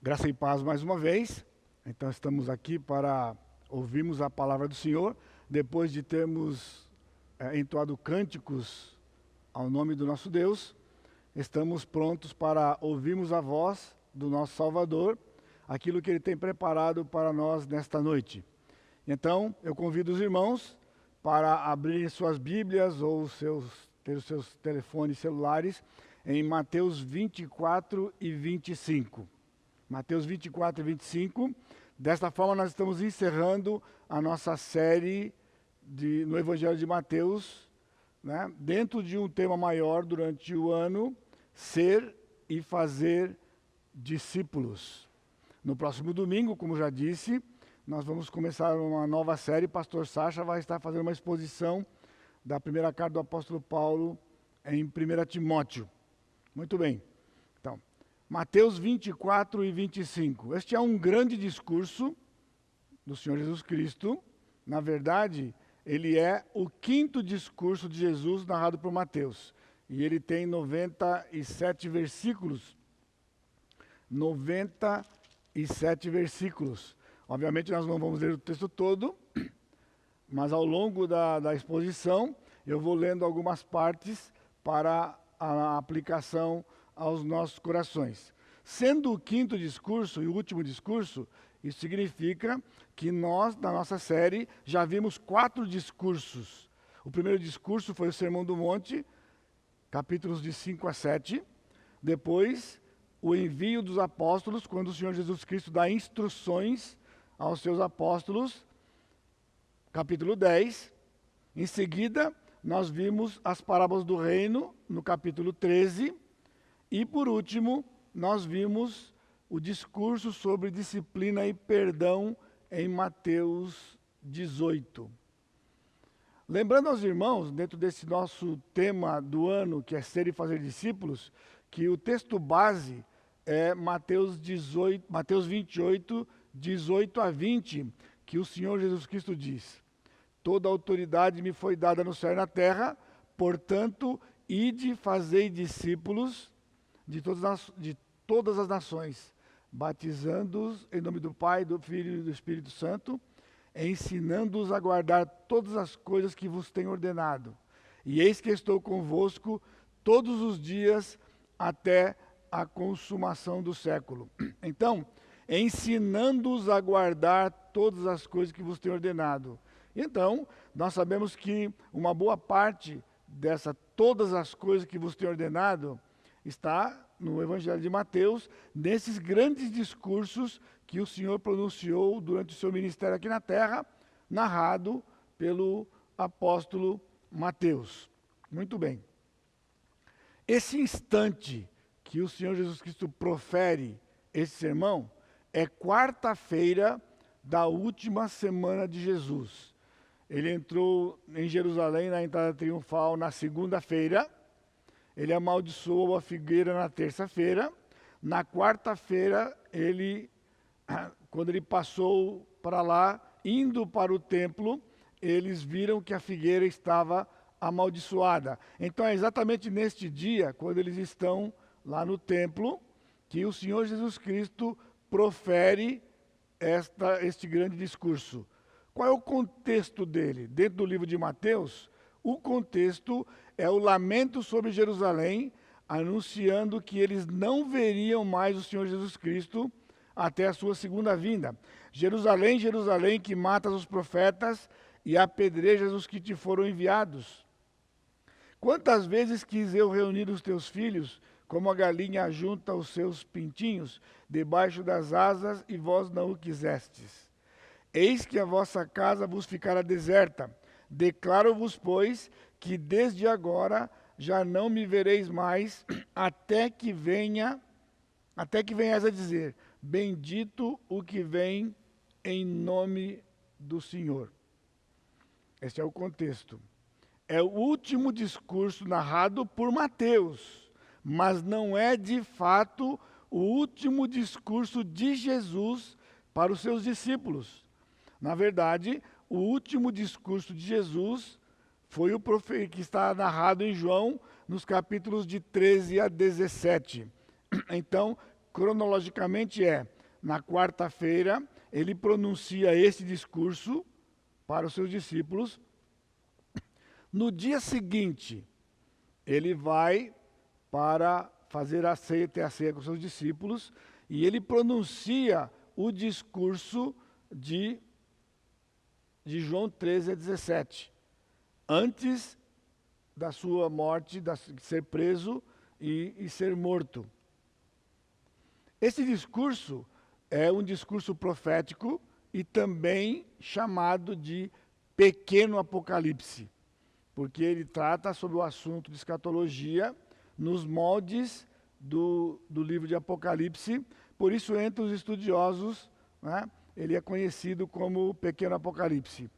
Graça e paz mais uma vez. Então estamos aqui para ouvirmos a palavra do Senhor, depois de termos entoado cânticos ao nome do nosso Deus. Estamos prontos para ouvirmos a voz do nosso Salvador, aquilo que Ele tem preparado para nós nesta noite. Então, eu convido os irmãos para abrirem suas Bíblias ou ter os seus telefones celulares em Mateus 24 e 25. Mateus 24 e 25. Desta forma, nós estamos encerrando a nossa série no Evangelho de Mateus, né, dentro de um tema maior durante o ano, ser e fazer discípulos. No próximo domingo, como já disse, nós vamos começar uma nova série. Pastor Sacha vai estar fazendo uma exposição da primeira carta do apóstolo Paulo em 1 Timóteo. Muito bem. Então, Mateus 24 e 25. Este é um grande discurso do Senhor Jesus Cristo. Na verdade, ele é o quinto discurso de Jesus narrado por Mateus. E ele tem 97 versículos. 97 versículos. Obviamente, nós não vamos ler o texto todo, mas ao longo da exposição, eu vou lendo algumas partes para a aplicação aos nossos corações. Sendo o quinto discurso e o último discurso, isso significa que nós, na nossa série, já vimos 4 discursos. O primeiro discurso foi o Sermão do Monte, capítulos de 5 a 7. Depois, o envio dos apóstolos, quando o Senhor Jesus Cristo dá instruções aos seus apóstolos, capítulo 10. Em seguida, nós vimos as parábolas do reino, no capítulo 13. E, por último, nós vimos o discurso sobre disciplina e perdão em Mateus 18. Lembrando aos irmãos, dentro desse nosso tema do ano, que é ser e fazer discípulos, que o texto base é Mateus 28, 18 a 20, que o Senhor Jesus Cristo diz: toda autoridade me foi dada no céu e na terra, portanto, ide, fazei discípulos de todas as nações, batizando-os em nome do Pai, do Filho e do Espírito Santo, ensinando-os a guardar todas as coisas que vos tenho ordenado. E eis que estou convosco todos os dias até a consumação do século. Então, ensinando-os a guardar todas as coisas que vos tenho ordenado. Então, nós sabemos que uma boa parte todas as coisas que vos tenho ordenado, está no Evangelho de Mateus, nesses grandes discursos que o Senhor pronunciou durante o seu ministério aqui na terra, narrado pelo apóstolo Mateus. Muito bem. Esse instante que o Senhor Jesus Cristo profere esse sermão é quarta-feira da última semana de Jesus. Ele entrou em Jerusalém na entrada triunfal na segunda-feira. Ele amaldiçoou a figueira na terça-feira. Na quarta-feira, quando ele passou para lá, indo para o templo, eles viram que a figueira estava amaldiçoada. Então é exatamente neste dia, quando eles estão lá no templo, que o Senhor Jesus Cristo profere este grande discurso. Qual é o contexto dele? Dentro do livro de Mateus, o contexto é o lamento sobre Jerusalém, anunciando que eles não veriam mais o Senhor Jesus Cristo até a sua segunda vinda. Jerusalém, Jerusalém, que matas os profetas e apedrejas os que te foram enviados. Quantas vezes quis eu reunir os teus filhos, como a galinha junta os seus pintinhos, debaixo das asas, e vós não o quisestes. Eis que a vossa casa vos ficará deserta. Declaro-vos, pois, que desde agora já não me vereis mais, até que venhas a dizer: bendito o que vem em nome do Senhor. Este é o contexto. É o último discurso narrado por Mateus, mas não é de fato o último discurso de Jesus para os seus discípulos. Na verdade, o último discurso de Jesus foi o que está narrado em João, nos capítulos de 13 a 17. Então, cronologicamente na quarta-feira, ele pronuncia esse discurso para os seus discípulos. No dia seguinte, ele vai para fazer a ceia, ter a ceia com os seus discípulos, e ele pronuncia o discurso de João 13:17, antes da sua morte, de ser preso e ser morto. Esse discurso é um discurso profético e também chamado de pequeno Apocalipse, porque ele trata sobre o assunto de escatologia nos moldes do livro de Apocalipse. Por isso, entre os estudiosos, né, ele é conhecido como pequeno Apocalipse.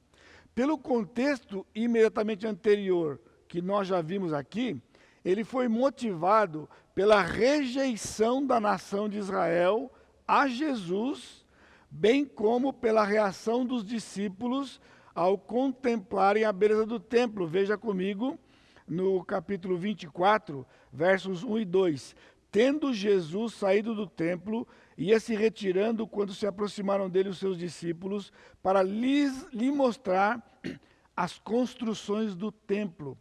Pelo contexto imediatamente anterior que nós já vimos aqui, ele foi motivado pela rejeição da nação de Israel a Jesus, bem como pela reação dos discípulos ao contemplarem a beleza do templo. Veja comigo no capítulo 24, versos 1 e 2. Tendo Jesus saído do templo, ia se retirando quando se aproximaram dele os seus discípulos para lhe mostrar as construções do templo.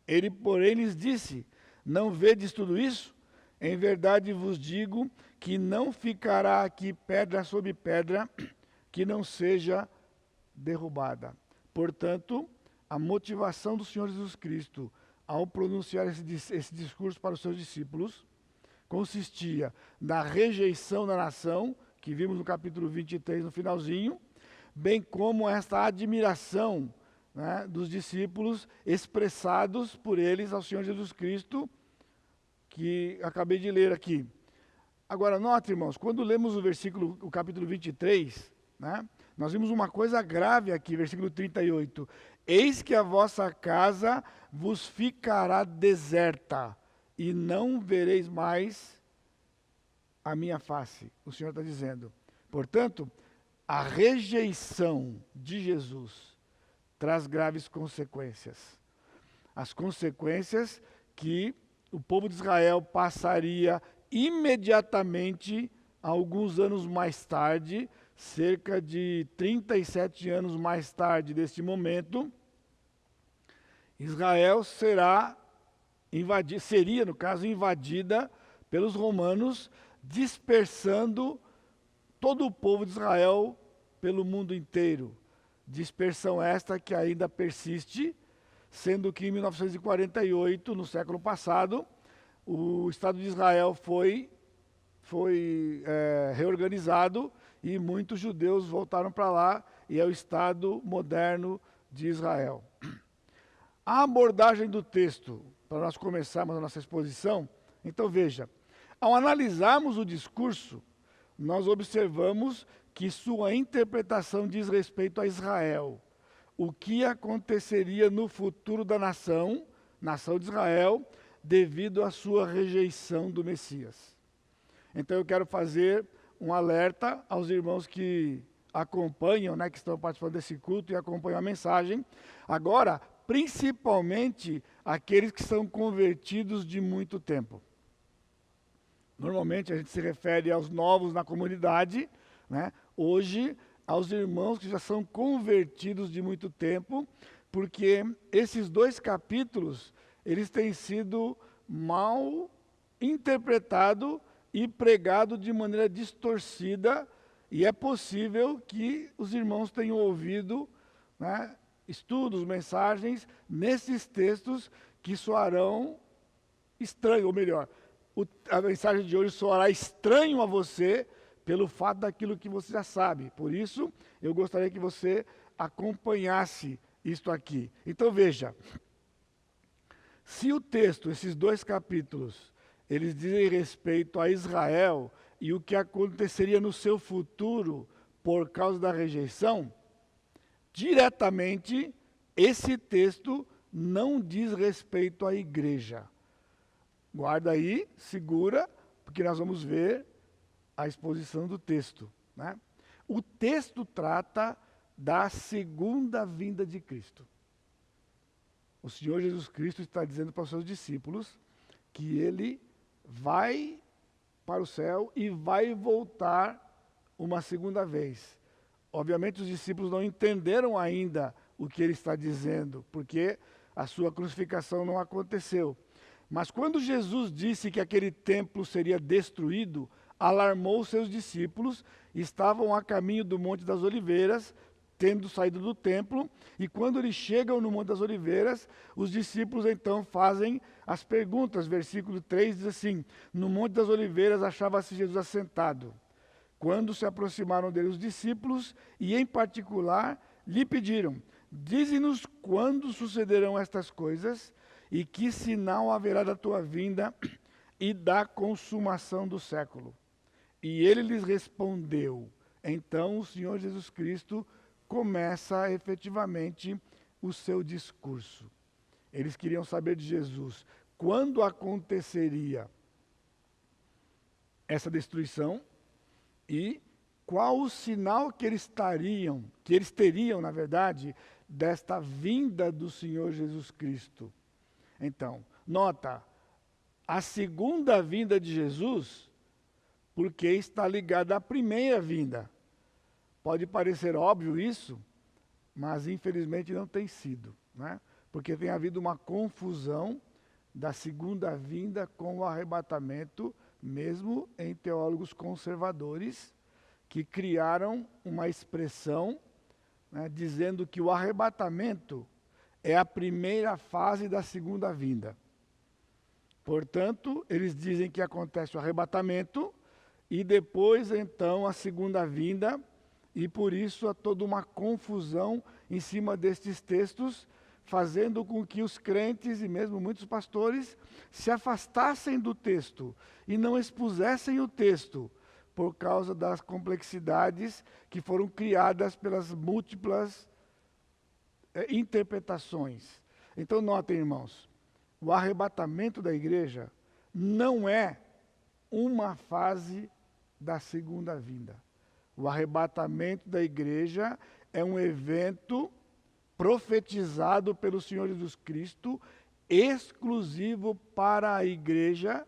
Ele, porém, lhes disse: não vedes tudo isso? Em verdade vos digo que não ficará aqui pedra sobre pedra que não seja derrubada. Portanto, a motivação do Senhor Jesus Cristo ao pronunciar esse discurso para os seus discípulos consistia na rejeição da nação, que vimos no capítulo 23, no finalzinho, bem como esta admiração, né, dos discípulos expressados por eles ao Senhor Jesus Cristo, que acabei de ler aqui. Agora, note, irmãos, quando lemos o capítulo 23, né, nós vimos uma coisa grave aqui, versículo 38. Eis que a vossa casa vos ficará deserta, e não vereis mais a minha face. O Senhor está dizendo. Portanto, a rejeição de Jesus traz graves consequências. As consequências que o povo de Israel passaria imediatamente, alguns anos mais tarde, cerca de 37 anos mais tarde deste momento, Israel seria, no caso, invadida pelos romanos, dispersando todo o povo de Israel pelo mundo inteiro. Dispersão esta que ainda persiste, sendo que em 1948, no século passado, o Estado de Israel foi reorganizado e muitos judeus voltaram para lá, e é o Estado moderno de Israel. A abordagem do texto, para nós começarmos a nossa exposição, então veja, ao analisarmos o discurso, nós observamos que sua interpretação diz respeito a Israel. O que aconteceria no futuro da nação de Israel, devido à sua rejeição do Messias. Então eu quero fazer um alerta aos irmãos que acompanham, né, que estão participando desse culto e acompanham a mensagem. Agora, principalmente aqueles que são convertidos de muito tempo. Normalmente a gente se refere aos novos na comunidade, né? Hoje, aos irmãos que já são convertidos de muito tempo, porque esses 2 capítulos, eles têm sido mal interpretados e pregados de maneira distorcida, e é possível que os irmãos tenham ouvido, né, estudos, mensagens nesses textos que soarão estranho, ou melhor, a mensagem de hoje soará estranho a você pelo fato daquilo que você já sabe. Por isso, eu gostaria que você acompanhasse isto aqui. Então veja, se o texto, esses 2 capítulos, eles dizem respeito a Israel e o que aconteceria no seu futuro por causa da rejeição, diretamente esse texto não diz respeito à igreja. Guarda aí, segura, porque nós vamos ver a exposição do texto, né? O texto trata da segunda vinda de Cristo. O Senhor Jesus Cristo está dizendo para os seus discípulos que ele vai para o céu e vai voltar uma segunda vez. Obviamente os discípulos não entenderam ainda o que ele está dizendo, porque a sua crucificação não aconteceu. Mas quando Jesus disse que aquele templo seria destruído, alarmou seus discípulos, estavam a caminho do Monte das Oliveiras, tendo saído do templo, e quando eles chegam no Monte das Oliveiras, os discípulos então fazem as perguntas. Versículo 3 diz assim: no Monte das Oliveiras achava-se Jesus assentado. Quando se aproximaram dele os discípulos, e em particular lhe pediram: dize-nos quando sucederão estas coisas, e que sinal haverá da tua vinda e da consumação do século. E ele lhes respondeu. Então o Senhor Jesus Cristo começa efetivamente o seu discurso. Eles queriam saber de Jesus quando aconteceria essa destruição e qual o sinal que eles teriam, na verdade, desta vinda do Senhor Jesus Cristo. Então, nota, a segunda vinda de Jesus, porque está ligada à primeira vinda. Pode parecer óbvio isso, mas infelizmente não tem sido, né? Porque tem havido uma confusão da segunda vinda com o arrebatamento, mesmo em teólogos conservadores, que criaram uma expressão, né, dizendo que o arrebatamento é a primeira fase da segunda vinda. Portanto, eles dizem que acontece o arrebatamento e depois, então, a segunda vinda, e por isso há toda uma confusão em cima destes textos, fazendo com que os crentes e mesmo muitos pastores se afastassem do texto e não expusessem o texto, por causa das complexidades que foram criadas pelas múltiplas interpretações. Então notem, irmãos, o arrebatamento da igreja não é uma fase da segunda vinda. O arrebatamento da igreja é um evento profetizado pelo Senhor Jesus Cristo, exclusivo para a igreja,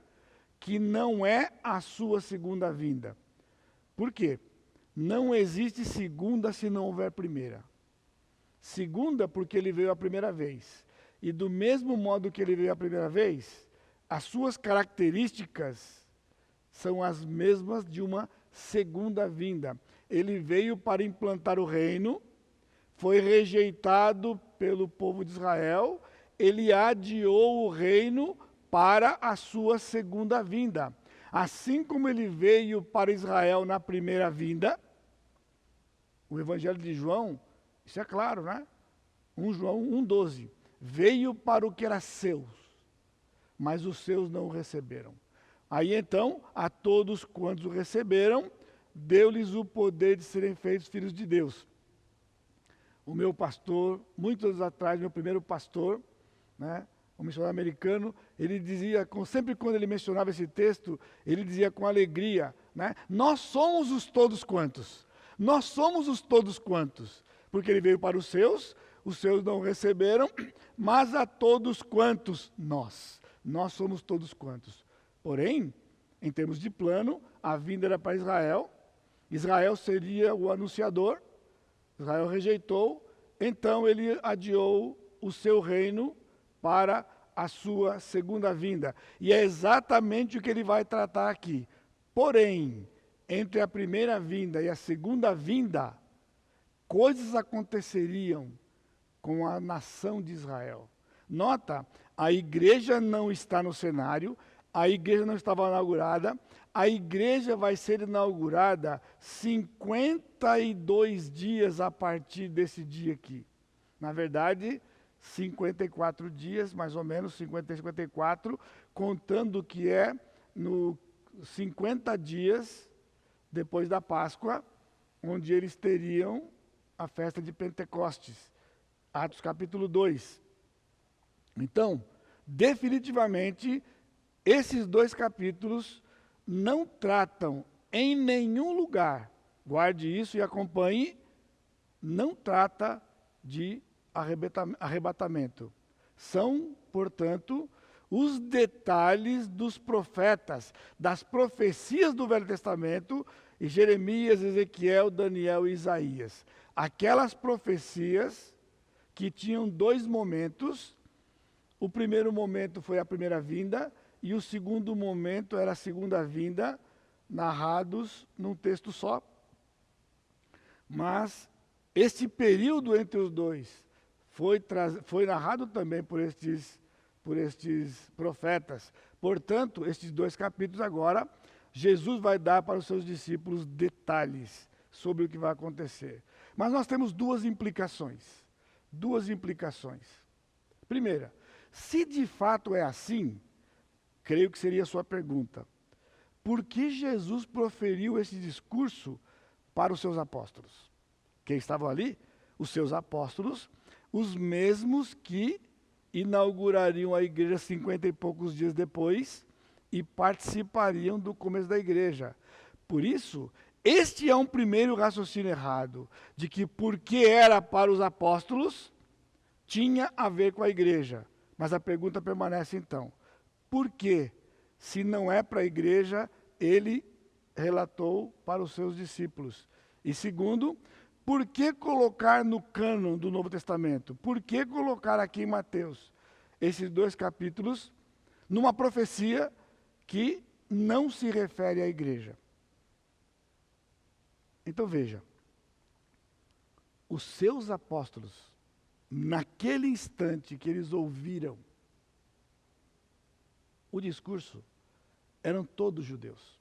que não é a sua segunda vinda. Por quê? Não existe segunda se não houver primeira. Segunda, porque ele veio a primeira vez. E do mesmo modo que ele veio a primeira vez, as suas características são as mesmas de uma segunda vinda. Ele veio para implantar o reino, foi rejeitado pelo povo de Israel, ele adiou o reino para a sua segunda vinda. Assim como ele veio para Israel na primeira vinda, o Evangelho de João, isso é claro, né? 1 João 1,12. Veio para o que era seus, mas os seus não o receberam. Aí então, a todos quantos o receberam, deu-lhes o poder de serem feitos filhos de Deus. O meu pastor, muitos anos atrás, meu primeiro pastor, né, um missionário americano, ele dizia, sempre quando ele mencionava esse texto, ele dizia com alegria, né, nós somos os todos quantos. Nós somos os todos quantos. Porque ele veio para os seus não receberam, mas a todos quantos nós somos todos quantos. Porém, em termos de plano, a vinda era para Israel, Israel seria o anunciador, Israel rejeitou, então ele adiou o seu reino para a sua segunda vinda. E é exatamente o que ele vai tratar aqui. Porém, entre a primeira vinda e a segunda vinda, coisas aconteceriam com a nação de Israel. Nota, a igreja não está no cenário, a igreja não estava inaugurada, a igreja vai ser inaugurada 52 dias a partir desse dia aqui. Na verdade, 54 dias, mais ou menos, 50 e 54, contando que é no 50 dias depois da Páscoa, onde eles teriam a festa de Pentecostes. Atos capítulo 2. Então, definitivamente, esses dois capítulos não tratam em nenhum lugar, guarde isso e acompanhe, não trata de arrebatamento. São, portanto, os detalhes dos profetas, das profecias do Velho Testamento, e Jeremias, Ezequiel, Daniel e Isaías. Aquelas profecias que tinham dois momentos. O primeiro momento foi a primeira vinda, e o segundo momento era a segunda vinda, narrados num texto só. Mas esse período entre os dois foi narrado também por estes profetas. Portanto, estes dois capítulos agora, Jesus vai dar para os seus discípulos detalhes sobre o que vai acontecer. Mas nós temos duas implicações. Primeira, se de fato é assim, creio que seria a sua pergunta, por que Jesus proferiu esse discurso para os seus apóstolos? Quem estavam ali? Os seus apóstolos, os mesmos que inaugurariam a igreja 50 e poucos dias depois e participariam do começo da igreja. Por isso, este é um primeiro raciocínio errado, de que porque era para os apóstolos, tinha a ver com a igreja. Mas a pergunta permanece então, por que, se não é para a igreja, ele relatou para os seus discípulos? E segundo, por que colocar no cânon do Novo Testamento? Por que colocar aqui em Mateus esses dois capítulos numa profecia que não se refere à igreja? Então veja, os seus apóstolos, naquele instante que eles ouviram o discurso, eram todos judeus.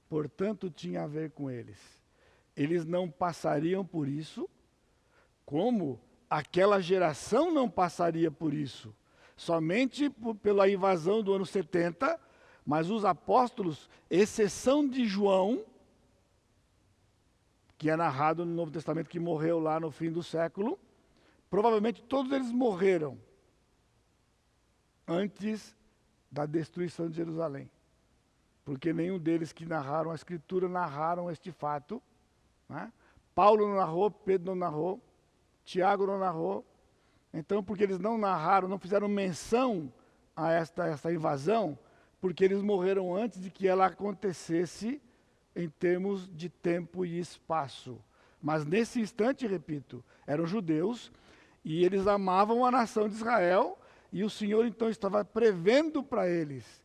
Portanto, tinha a ver com eles. Eles não passariam por isso, como aquela geração não passaria por isso. Somente pela invasão do ano 70, mas os apóstolos, exceção de João, que é narrado no Novo Testamento, que morreu lá no fim do século, provavelmente todos eles morreram antes da destruição de Jerusalém. Porque nenhum deles que narraram a Escritura narraram este fato. Né? Paulo não narrou, Pedro não narrou, Tiago não narrou. Então, porque eles não narraram, não fizeram menção a esta invasão, porque eles morreram antes de que ela acontecesse em termos de tempo e espaço. Mas nesse instante, repito, eram judeus e eles amavam a nação de Israel, e o Senhor então estava prevendo para eles,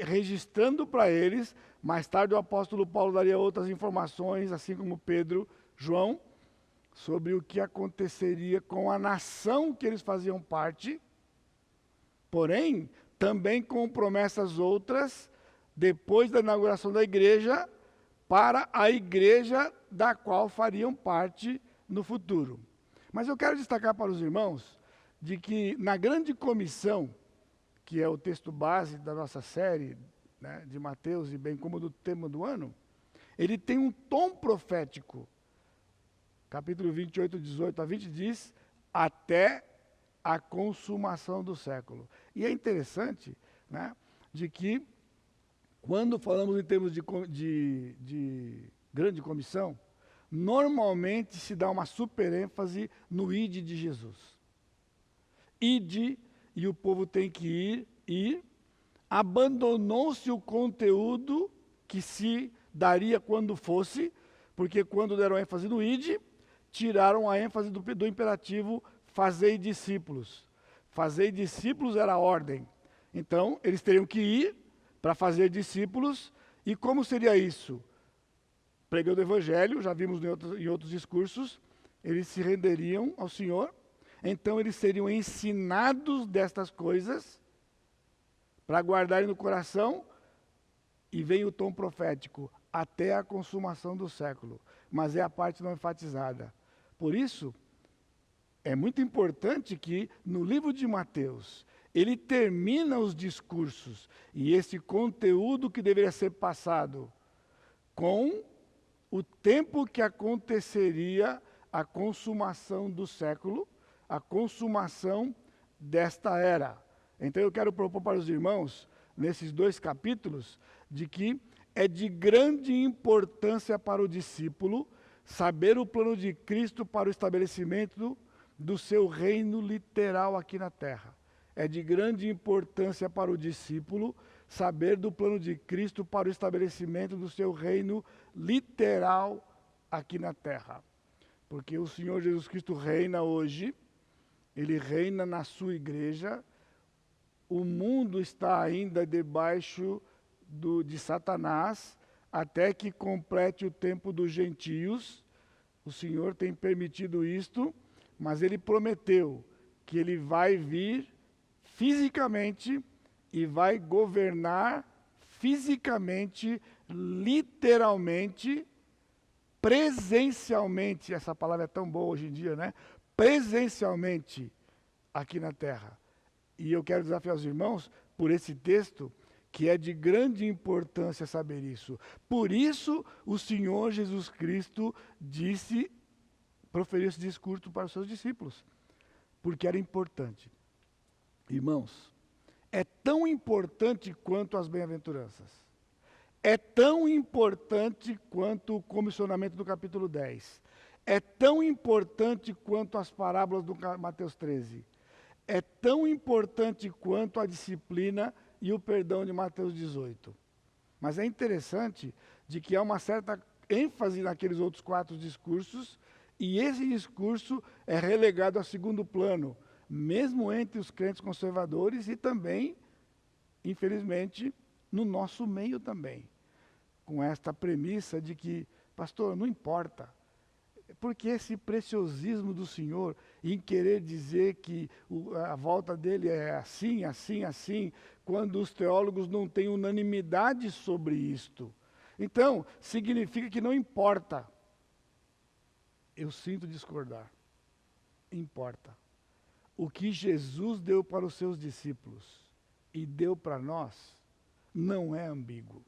registrando para eles. Mais tarde o apóstolo Paulo daria outras informações, assim como Pedro, João, sobre o que aconteceria com a nação que eles faziam parte, porém, também com promessas outras, depois da inauguração da igreja, para a igreja da qual fariam parte no futuro. Mas eu quero destacar para os irmãos de que na grande comissão, que é o texto base da nossa série, né, de Mateus, e bem como do tema do ano, ele tem um tom profético. Capítulo 28, 18 a 20 diz, até a consumação do século. E é interessante, né, de que, quando falamos em termos de grande comissão, normalmente se dá uma superênfase no ide de Jesus. Ide, e o povo tem que ir, abandonou-se o conteúdo que se daria quando fosse, porque quando deram ênfase no ide, tiraram a ênfase do imperativo fazei discípulos. Fazer discípulos era a ordem. Então, eles teriam que ir para fazer discípulos. E como seria isso? Pregando o evangelho, já vimos em outros discursos, eles se renderiam ao Senhor. Então, eles seriam ensinados destas coisas para guardarem no coração. E vem o tom profético, até a consumação do século. Mas é a parte não enfatizada. Por isso, é muito importante que no livro de Mateus, ele termina os discursos e esse conteúdo que deveria ser passado com o tempo que aconteceria a consumação do século, a consumação desta era. Então eu quero propor para os irmãos, nesses dois capítulos, de que é de grande importância para o discípulo saber o plano de Cristo para o estabelecimento do seu reino literal aqui na terra. É de grande importância para o discípulo saber do plano de Cristo para o estabelecimento do seu reino literal aqui na terra. Porque o Senhor Jesus Cristo reina hoje, ele reina na sua igreja, o mundo está ainda debaixo de Satanás, até que complete o tempo dos gentios. O Senhor tem permitido isto, mas ele prometeu que ele vai vir fisicamente e vai governar fisicamente, literalmente, presencialmente. Essa palavra é tão boa hoje em dia, né? Presencialmente aqui na terra. E eu quero desafiar os irmãos por esse texto, que é de grande importância saber isso. Por isso, o Senhor Jesus Cristo proferiu esse discurso para os seus discípulos, porque era importante. Irmãos, é tão importante quanto as bem-aventuranças. É tão importante quanto o comissionamento do capítulo 10. É tão importante quanto as parábolas do Mateus 13. É tão importante quanto a disciplina e o perdão de Mateus 18. Mas é interessante de que há uma certa ênfase naqueles outros 4 discursos, e esse discurso é relegado a segundo plano, mesmo entre os crentes conservadores e também, infelizmente, no nosso meio também. Com esta premissa de que, pastor, não importa, porque esse preciosismo do Senhor em querer dizer que a volta dele é assim, assim, assim, quando os teólogos não têm unanimidade sobre isto. Então, significa que não importa. Eu sinto discordar. Importa. O que Jesus deu para os seus discípulos e deu para nós, não é ambíguo.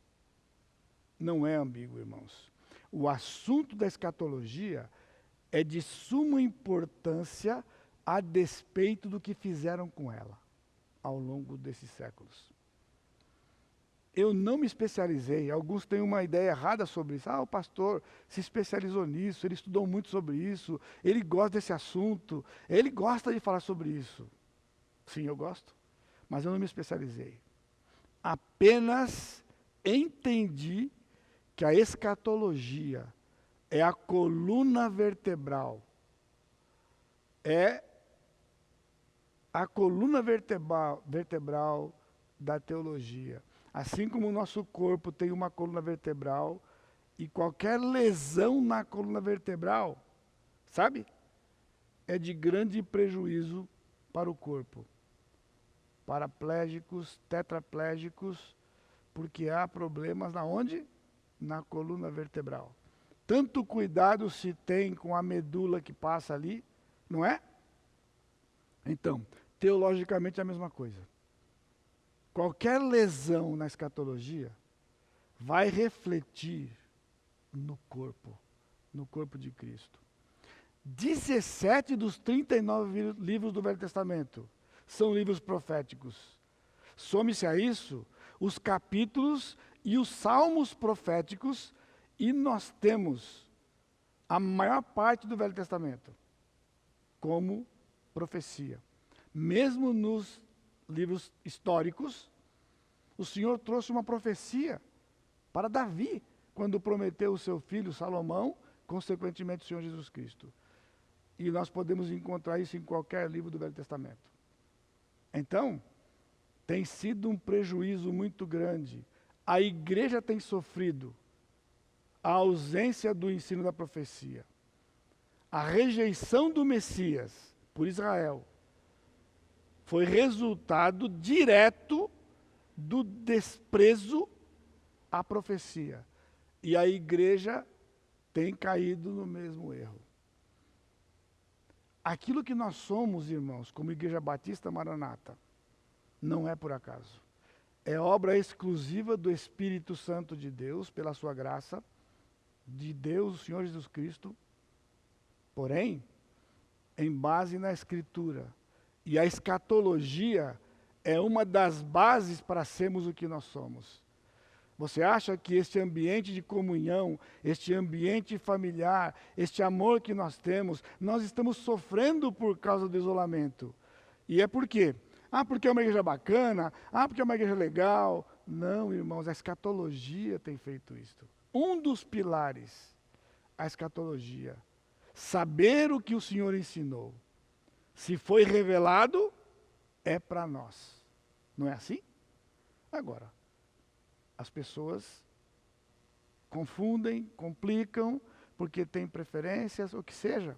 Não é ambíguo, irmãos. O assunto da escatologia é de suma importância a despeito do que fizeram com ela ao longo desses séculos. Eu não me especializei, alguns têm uma ideia errada sobre isso. O pastor se especializou nisso, ele estudou muito sobre isso, ele gosta desse assunto, ele gosta de falar sobre isso. Sim, eu gosto, mas eu não me especializei. Apenas entendi que a escatologia é a coluna vertebral. É a coluna vertebral da teologia. Assim como o nosso corpo tem uma coluna vertebral, e qualquer lesão na coluna vertebral, sabe? É de grande prejuízo para o corpo. Paraplégicos, tetraplégicos, porque há problemas na onde? Na coluna vertebral. Tanto cuidado se tem com a medula que passa ali, não é? Então, teologicamente é a mesma coisa. Qualquer lesão na escatologia vai refletir no corpo de Cristo. 17 dos 39 livros do Velho Testamento são livros proféticos. Some-se a isso os capítulos e os salmos proféticos, e nós temos a maior parte do Velho Testamento como profecia. Mesmo nos livros históricos, o Senhor trouxe uma profecia para Davi, quando prometeu o seu filho Salomão, consequentemente o Senhor Jesus Cristo. E nós podemos encontrar isso em qualquer livro do Velho Testamento. Então, tem sido um prejuízo muito grande. A igreja tem sofrido a ausência do ensino da profecia. A rejeição do Messias por Israel foi resultado direto do desprezo à profecia. E a igreja tem caído no mesmo erro. Aquilo que nós somos, irmãos, como Igreja Batista Maranata, não é por acaso. É obra exclusiva do Espírito Santo de Deus, pela sua graça, de Deus, o Senhor Jesus Cristo, porém, em base na Escritura. E a escatologia é uma das bases para sermos o que nós somos. Você acha que este ambiente de comunhão, este ambiente familiar, este amor que nós temos, nós estamos sofrendo por causa do isolamento? E é por quê? Ah, porque é uma igreja bacana. Ah, porque é uma igreja legal. Não, irmãos, a escatologia tem feito isso. Um dos pilares, a escatologia. Saber o que o Senhor ensinou. Se foi revelado, é para nós. Não é assim? Agora, as pessoas confundem, complicam, porque têm preferências, o que seja.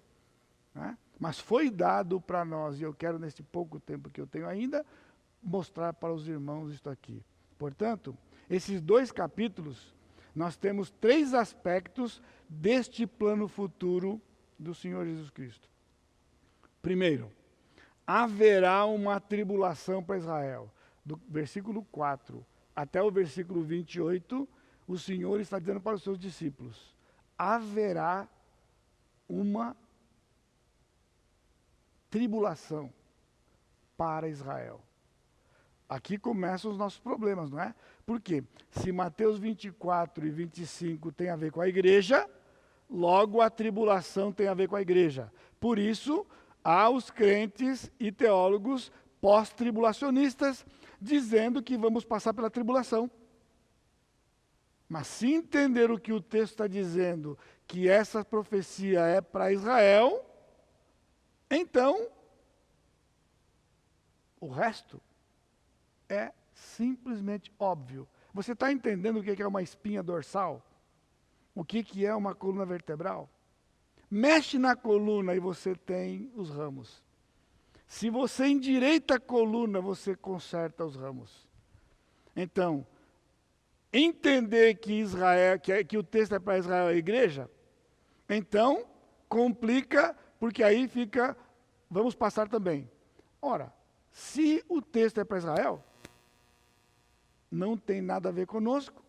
Né? Mas foi dado para nós, e eu quero, nesse pouco tempo que eu tenho ainda, mostrar para os irmãos isto aqui. Portanto, esses 2 capítulos, nós temos 3 aspectos deste plano futuro do Senhor Jesus Cristo. Primeiro, haverá uma tribulação para Israel. Do versículo 4 até o versículo 28, o Senhor está dizendo para os seus discípulos: haverá uma tribulação para Israel. Aqui começam os nossos problemas, não é? Por quê? Se Mateus 24 e 25 tem a ver com a igreja, logo a tribulação tem a ver com a igreja. Por isso, há os crentes e teólogos pós-tribulacionistas dizendo que vamos passar pela tribulação. Mas se entender o que o texto está dizendo, que essa profecia é para Israel, então o resto é simplesmente óbvio. Você está entendendo o que é uma espinha dorsal? O que é uma coluna vertebral? Mexe na coluna e você tem os ramos. Se você endireita a coluna, você conserta os ramos. Então, entender que Israel, que o texto é para Israel e a igreja, então complica, porque aí fica, vamos passar também. Ora, se o texto é para Israel, não tem nada a ver conosco,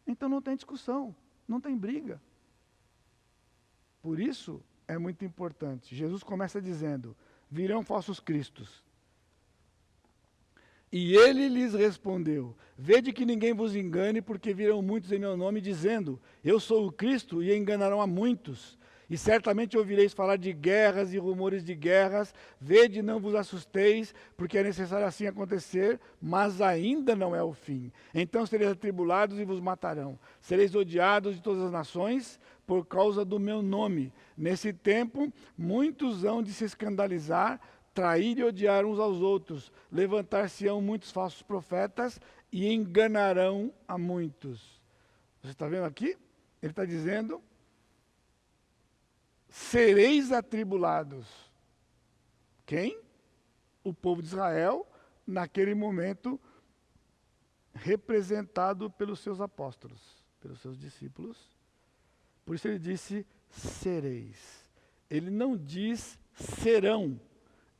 então não tem discussão, não tem briga. Por isso é muito importante. Jesus começa dizendo: virão falsos cristos. E ele lhes respondeu: vede que ninguém vos engane, porque virão muitos em meu nome, dizendo: eu sou o Cristo, e enganarão a muitos. E certamente ouvireis falar de guerras e rumores de guerras. Vede, não vos assusteis, porque é necessário assim acontecer, mas ainda não é o fim. Então sereis atribulados e vos matarão. Sereis odiados de todas as nações por causa do meu nome. Nesse tempo, muitos hão de se escandalizar, trair e odiar uns aos outros. Levantar-se-ão muitos falsos profetas e enganarão a muitos. Você está vendo aqui? Ele está dizendo: sereis atribulados. Quem? O povo de Israel, naquele momento, representado pelos seus apóstolos, pelos seus discípulos. Por isso ele disse: sereis. Ele não diz serão,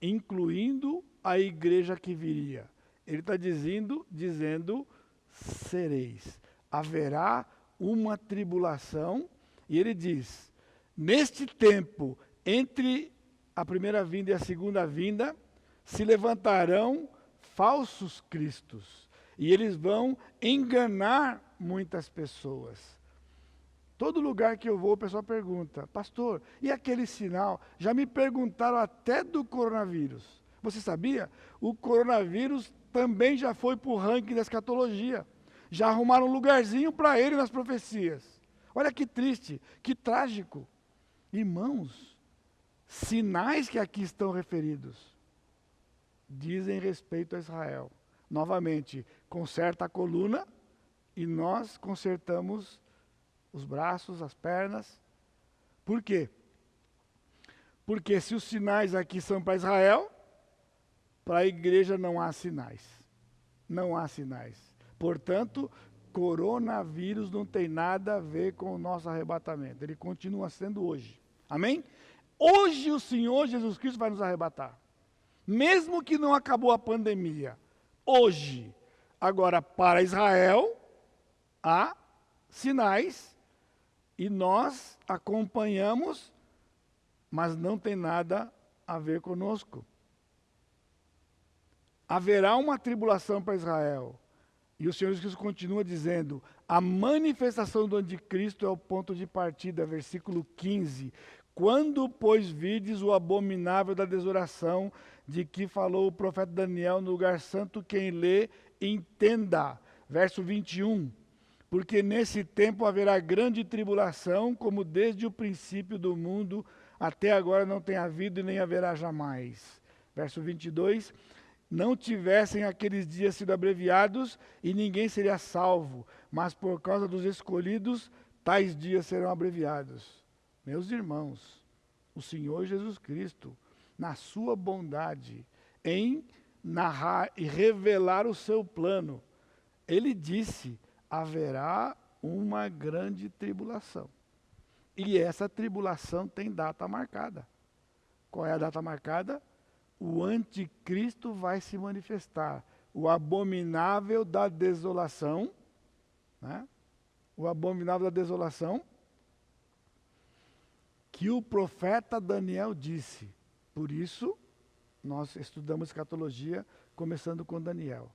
incluindo a igreja que viria. Ele está dizendo sereis. Haverá uma tribulação, e ele diz: neste tempo, entre a primeira vinda e a segunda vinda, se levantarão falsos cristos, e eles vão enganar muitas pessoas. Todo lugar que eu vou, o pessoal pergunta: pastor, e aquele sinal? Já me perguntaram até do coronavírus. Você sabia? O coronavírus também já foi para o ranking da escatologia. Já arrumaram um lugarzinho para ele nas profecias. Olha que triste, que trágico. Irmãos, sinais que aqui estão referidos dizem respeito a Israel. Novamente, conserta a coluna e nós consertamos os braços, as pernas. Por quê? Porque se os sinais aqui são para Israel, para a igreja não há sinais. Não há sinais. Portanto, coronavírus não tem nada a ver com o nosso arrebatamento. Ele continua sendo hoje. Amém? Hoje o Senhor Jesus Cristo vai nos arrebatar. Mesmo que não acabou a pandemia. Hoje. Agora, para Israel, há sinais. E nós acompanhamos, mas não tem nada a ver conosco. Haverá uma tribulação para Israel. E o Senhor Jesus continua dizendo: a manifestação do anticristo é o ponto de partida, versículo 15. Quando, pois, vides o abominável da desolação de que falou o profeta Daniel no lugar santo, quem lê, entenda. Verso 21. Porque nesse tempo haverá grande tribulação, como desde o princípio do mundo até agora não tem havido e nem haverá jamais. Verso 22. Não tivessem aqueles dias sido abreviados e ninguém seria salvo, mas por causa dos escolhidos, tais dias serão abreviados. Meus irmãos, o Senhor Jesus Cristo, na sua bondade, em narrar e revelar o seu plano, ele disse: haverá uma grande tribulação. E essa tribulação tem data marcada. Qual é a data marcada? O anticristo vai se manifestar. O abominável da desolação, né? O abominável da desolação, que o profeta Daniel disse. Por isso, nós estudamos escatologia começando com Daniel.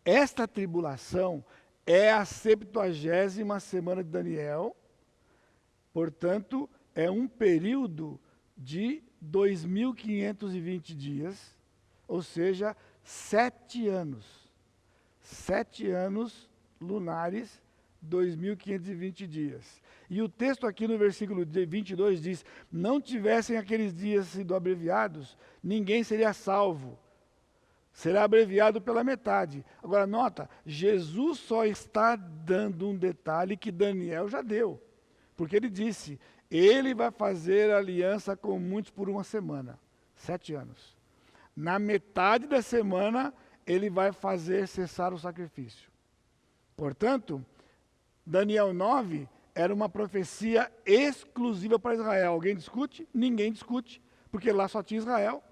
Esta tribulação é a 70ª semana de Daniel, portanto, é um período de 2.520 dias, ou seja, 7 anos. 7 anos lunares, 2.520 dias. E o texto aqui no versículo 22 diz: não tivessem aqueles dias sido abreviados, ninguém seria salvo. Será abreviado pela metade. Agora nota, Jesus só está dando um detalhe que Daniel já deu. Porque ele disse: ele vai fazer aliança com muitos por uma semana. 7 anos. Na metade da semana, ele vai fazer cessar o sacrifício. Portanto, Daniel 9 era uma profecia exclusiva para Israel. Alguém discute? Ninguém discute, porque lá só tinha Israel.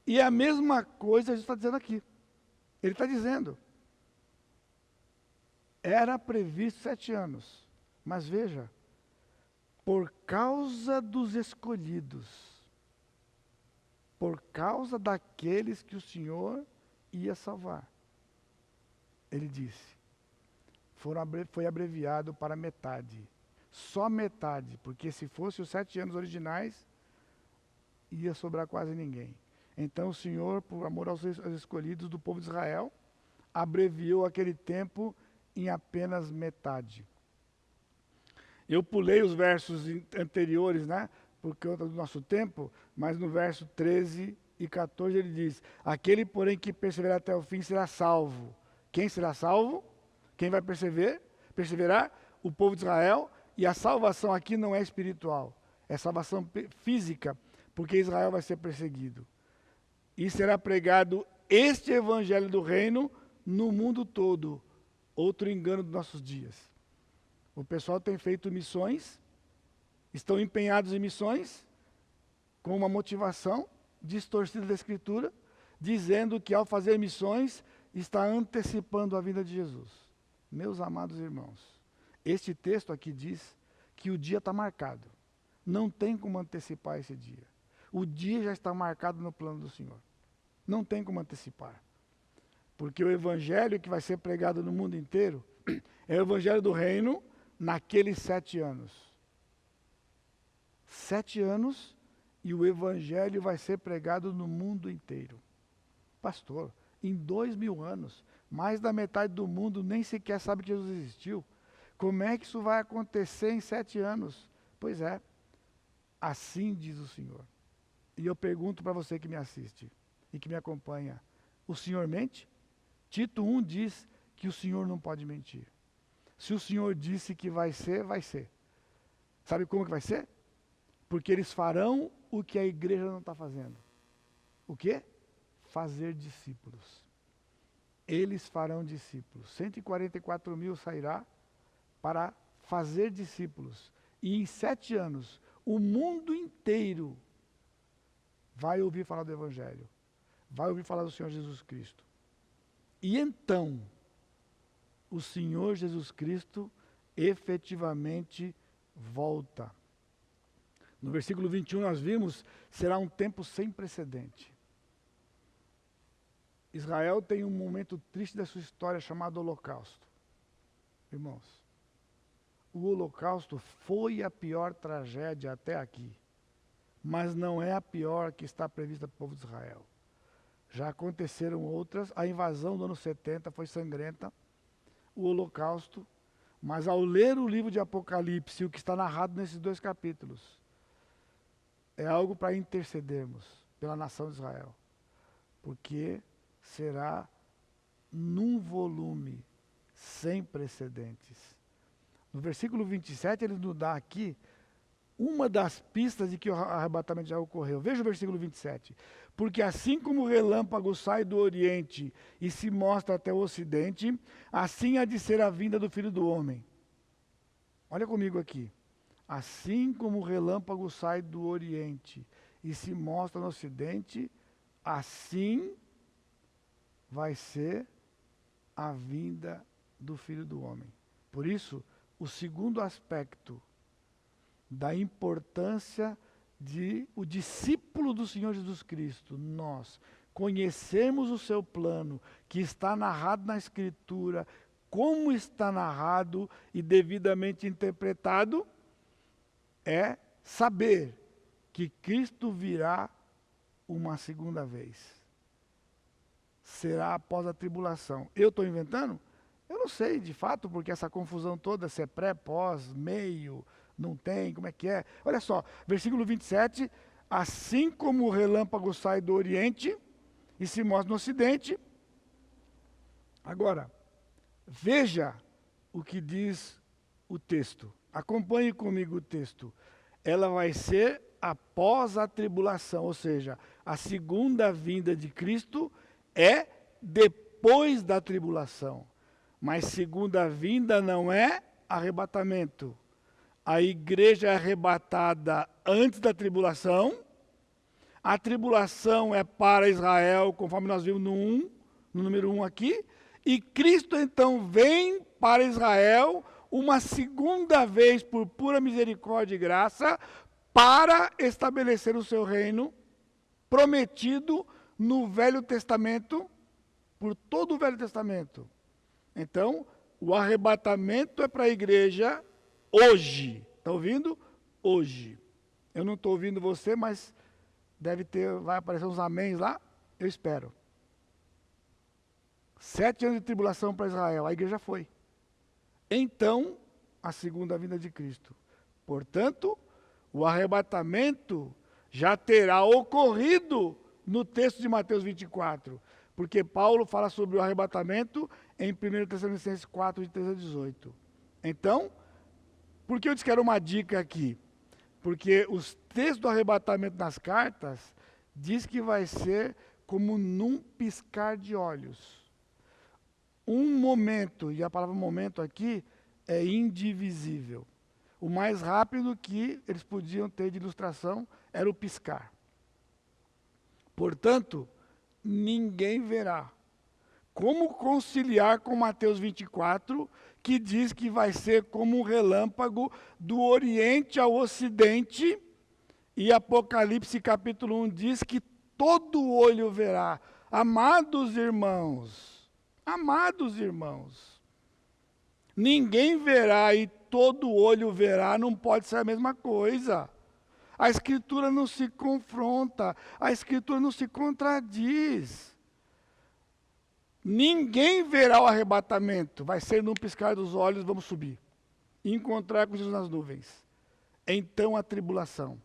E a mesma coisa Jesus está dizendo aqui. Ele está dizendo: era previsto 7 anos, mas veja, por causa dos escolhidos, por causa daqueles que o Senhor ia salvar, ele disse, foi abreviado para metade. Só metade, porque se fosse os 7 anos originais, ia sobrar quase ninguém. Então o Senhor, por amor aos escolhidos do povo de Israel, abreviou aquele tempo em apenas metade. Eu pulei os versos anteriores, né, por conta do nosso tempo, mas no verso 13 e 14 ele diz: aquele, porém, que perseverar até o fim será salvo. Quem será salvo? Quem vai perseverar? O povo de Israel. E a salvação aqui não é espiritual, é salvação física, porque Israel vai ser perseguido. E será pregado este evangelho do reino no mundo todo. Outro engano dos nossos dias. O pessoal tem feito missões, estão empenhados em missões, com uma motivação distorcida da Escritura, dizendo que ao fazer missões, está antecipando a vinda de Jesus. Meus amados irmãos, este texto aqui diz que o dia está marcado. Não tem como antecipar esse dia. O dia já está marcado no plano do Senhor. Não tem como antecipar. Porque o evangelho que vai ser pregado no mundo inteiro é o evangelho do reino naqueles 7 anos. 7 anos e o evangelho vai ser pregado no mundo inteiro. Pastor, em 2000 anos, mais da metade do mundo nem sequer sabe que Jesus existiu. Como é que isso vai acontecer em 7 anos? Pois é, assim diz o Senhor. E eu pergunto para você que me assiste e que me acompanha: o Senhor mente? Tito 1 diz que o Senhor não pode mentir. Se o Senhor disse que vai ser, vai ser. Sabe como que vai ser? Porque eles farão o que a igreja não está fazendo. O quê? Fazer discípulos. Eles farão discípulos. 144 mil sairá para fazer discípulos. E em 7 anos, o mundo inteiro vai ouvir falar do Evangelho. Vai ouvir falar do Senhor Jesus Cristo. E então, o Senhor Jesus Cristo efetivamente volta. No versículo 21 nós vimos, será um tempo sem precedente. Israel tem um momento triste da sua história chamado Holocausto. Irmãos, o Holocausto foi a pior tragédia até aqui. mas não é a pior que está prevista para o povo de Israel. Já aconteceram outras, a invasão do ano 70 foi sangrenta, o holocausto, mas ao ler o livro de Apocalipse, o que está narrado nesses 2 capítulos, é algo para intercedermos pela nação de Israel, porque será num volume sem precedentes. No versículo 27, ele nos dá aqui uma das pistas de que o arrebatamento já ocorreu. Veja o versículo 27. Porque assim como o relâmpago sai do Oriente e se mostra até o Ocidente, assim há de ser a vinda do Filho do Homem. Olha comigo aqui. Assim como o relâmpago sai do Oriente e se mostra no Ocidente, assim vai ser a vinda do Filho do Homem. Por isso, o segundo aspecto da importância de o discípulo do Senhor Jesus Cristo, nós conhecermos o seu plano, que está narrado na Escritura, como está narrado e devidamente interpretado, é saber que Cristo virá uma segunda vez. Será após a tribulação. Eu estou inventando? Eu não sei, de fato, porque essa confusão toda, se é pré, pós, meio, não tem, como é que é? Olha só, versículo 27, assim como o relâmpago sai do Oriente e se mostra no Ocidente. Agora, veja o que diz o texto. Acompanhe comigo o texto. Ela vai ser após a tribulação, ou seja, a segunda vinda de Cristo é depois da tribulação. Mas segunda vinda não é arrebatamento. A igreja é arrebatada antes da tribulação. A tribulação é para Israel, conforme nós vimos no número 1 aqui. E Cristo então vem para Israel uma segunda vez por pura misericórdia e graça para estabelecer o seu reino prometido no Velho Testamento, por todo o Velho Testamento. Então, o arrebatamento é para a igreja hoje. Está ouvindo? Hoje. Eu não estou ouvindo você, mas vai aparecer uns améns lá, eu espero. 7 anos de tribulação para Israel, a igreja foi. Então, a segunda vinda de Cristo. Portanto, o arrebatamento já terá ocorrido no texto de Mateus 24, porque Paulo fala sobre o arrebatamento em 1 Tessalonicenses 4, de 13 a 18. Então, por que eu disse que era uma dica aqui? Porque os textos do arrebatamento nas cartas diz que vai ser como num piscar de olhos. Um momento, e a palavra momento aqui é indivisível. O mais rápido que eles podiam ter de ilustração era o piscar. Portanto, ninguém verá. Como conciliar com Mateus 24, que diz que vai ser como um relâmpago do Oriente ao Ocidente, e Apocalipse capítulo 1 diz que todo olho verá. Amados irmãos, ninguém verá e todo olho verá, não pode ser a mesma coisa. A Escritura não se confronta, a Escritura não se contradiz. Ninguém verá o arrebatamento, vai ser num piscar dos olhos, vamos subir, e encontrar com Jesus nas nuvens. Então a tribulação,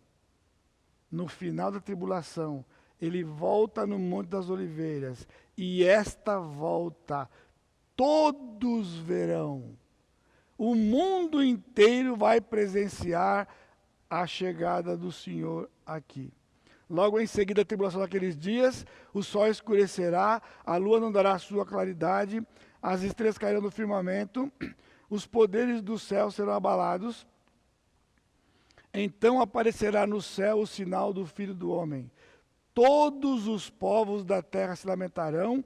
no final da tribulação, ele volta no Monte das Oliveiras, e esta volta todos verão. O mundo inteiro vai presenciar a chegada do Senhor aqui. Logo em seguida, a tribulação daqueles dias, o sol escurecerá, a lua não dará sua claridade, as estrelas cairão do firmamento, os poderes do céu serão abalados. Então aparecerá no céu o sinal do Filho do Homem. Todos os povos da terra se lamentarão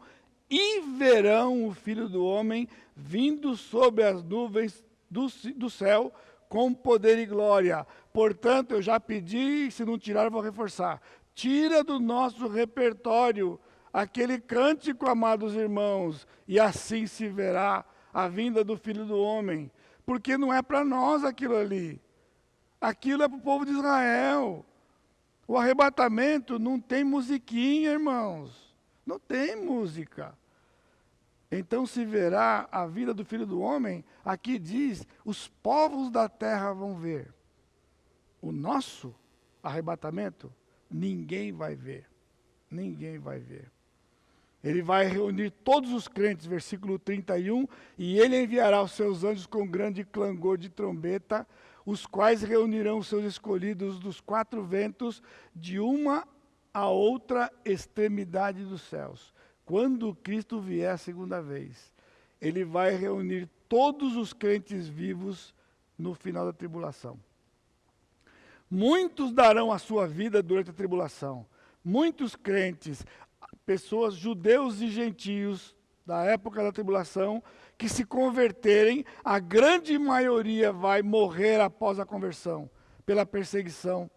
e verão o Filho do Homem vindo sobre as nuvens do céu com poder e glória. Portanto, eu já pedi, se não tirar, eu vou reforçar. Tira do nosso repertório aquele cântico, amados irmãos, e assim se verá a vinda do Filho do Homem. Porque não é para nós aquilo ali. Aquilo é para o povo de Israel. O arrebatamento não tem musiquinha, irmãos. Não tem música. Então se verá a vida do Filho do Homem, aqui diz, os povos da terra vão ver. O nosso arrebatamento, ninguém vai ver. Ninguém vai ver. Ele vai reunir todos os crentes, versículo 31, e ele enviará os seus anjos com grande clangor de trombeta, os quais reunirão os seus escolhidos dos quatro ventos, de uma a outra extremidade dos céus. Quando Cristo vier a segunda vez, ele vai reunir todos os crentes vivos no final da tribulação. Muitos darão a sua vida durante a tribulação. Muitos crentes, pessoas, judeus e gentios, da época da tribulação, que se converterem, a grande maioria vai morrer após a conversão, pela perseguição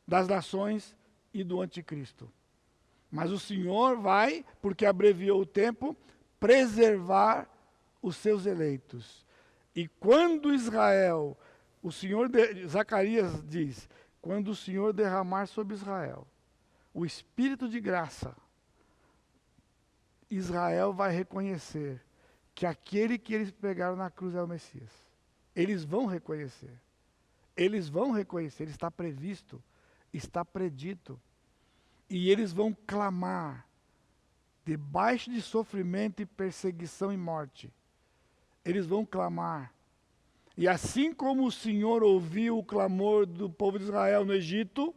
das nações e do anticristo. Mas o Senhor vai, porque abreviou o tempo, preservar os seus eleitos. E quando Israel, Zacarias diz, quando o Senhor derramar sobre Israel o Espírito de graça, Israel vai reconhecer que aquele que eles pegaram na cruz é o Messias. Eles vão reconhecer. Eles vão reconhecer, está previsto, está predito. E eles vão clamar, debaixo de sofrimento e perseguição e morte. Eles vão clamar. E assim como o Senhor ouviu o clamor do povo de Israel no Egito,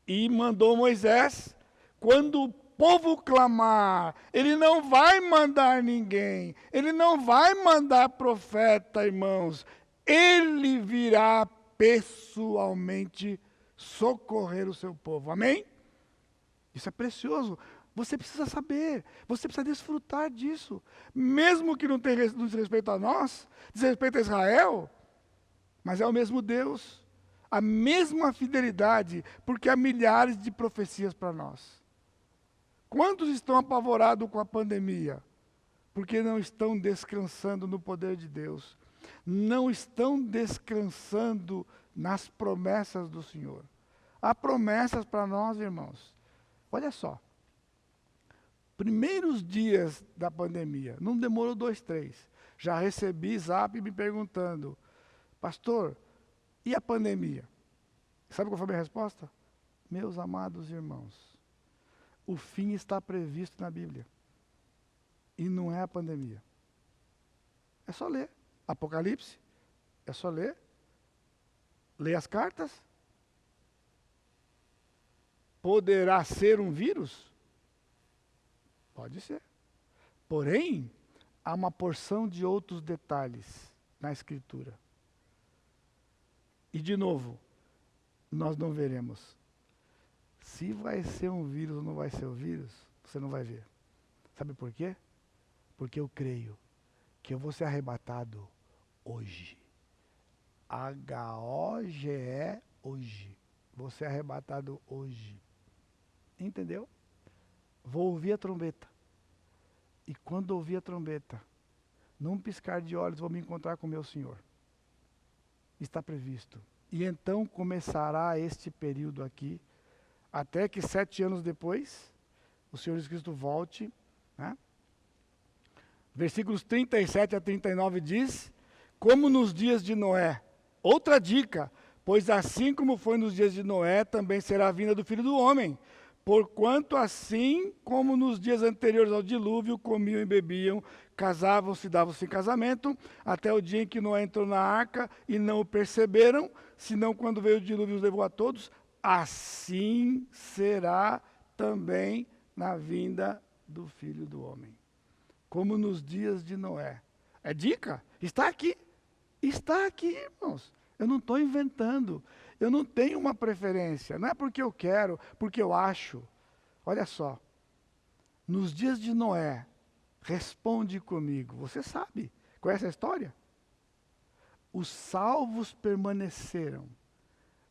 e mandou Moisés, quando o povo clamar, ele não vai mandar ninguém, ele não vai mandar profeta, irmãos, ele virá pessoalmente socorrer o seu povo, amém? Isso é precioso, você precisa saber, você precisa desfrutar disso, mesmo que não diz respeito a nós, diz respeito a Israel, mas é o mesmo Deus, a mesma fidelidade, porque há milhares de profecias para nós. Quantos estão apavorados com a pandemia? Porque não estão descansando no poder de Deus. Não estão descansando nas promessas do Senhor. Há promessas para nós, irmãos. Olha só. Primeiros dias da pandemia, não demorou 2, 3. Já recebi zap me perguntando, pastor, e a pandemia? Sabe qual foi a minha resposta? Meus amados irmãos, o fim está previsto na Bíblia. E não é a pandemia. É só ler. Apocalipse. É só ler. Ler as cartas. Poderá ser um vírus? Pode ser. Porém, há uma porção de outros detalhes na Escritura. E de novo, nós não veremos. Se vai ser um vírus ou não vai ser o vírus, você não vai ver. Sabe por quê? Porque eu creio que eu vou ser arrebatado hoje. H-O-G-E, hoje. Vou ser arrebatado hoje. Entendeu? Vou ouvir a trombeta. E quando ouvir a trombeta, num piscar de olhos, vou me encontrar com o meu Senhor. Está previsto. E então começará este período aqui, até que 7 anos depois, o Senhor Jesus Cristo volte, né? Versículos 37 a 39 diz, como nos dias de Noé. Outra dica, pois assim como foi nos dias de Noé, também será a vinda do Filho do Homem. Porquanto assim como nos dias anteriores ao dilúvio, comiam e bebiam, casavam-se e davam-se em casamento, até o dia em que Noé entrou na arca e não o perceberam, senão quando veio o dilúvio e os levou a todos, assim será também na vinda do Filho do Homem. Como nos dias de Noé. É dica? Está aqui. Está aqui, irmãos. Eu não estou inventando. Eu não tenho uma preferência. Não é porque eu quero, porque eu acho. Olha só. Nos dias de Noé, responde comigo. Você sabe. Conhece a história? Os salvos permaneceram.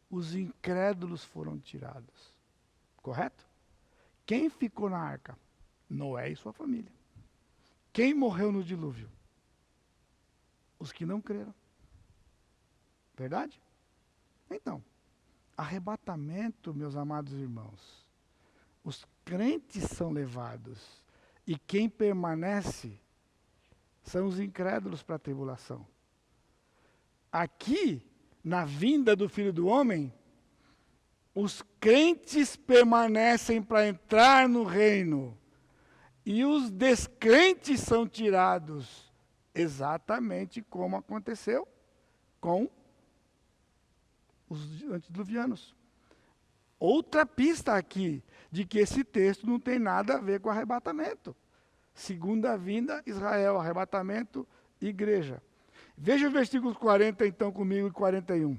Os incrédulos foram tirados. Correto? Quem ficou na arca? Noé e sua família. Quem morreu no dilúvio? Os que não creram. Verdade? Então, Arrebatamento, meus amados irmãos. Os crentes são levados. E quem permanece são os incrédulos para a tribulação. Aqui, na vinda do Filho do Homem, os crentes permanecem para entrar no reino. E os descrentes são tirados, exatamente como aconteceu com os antediluvianos. Outra pista aqui, de que esse texto não tem nada a ver com arrebatamento. Segunda vinda, Israel, arrebatamento, igreja. Veja os versículos 40 então comigo e 41.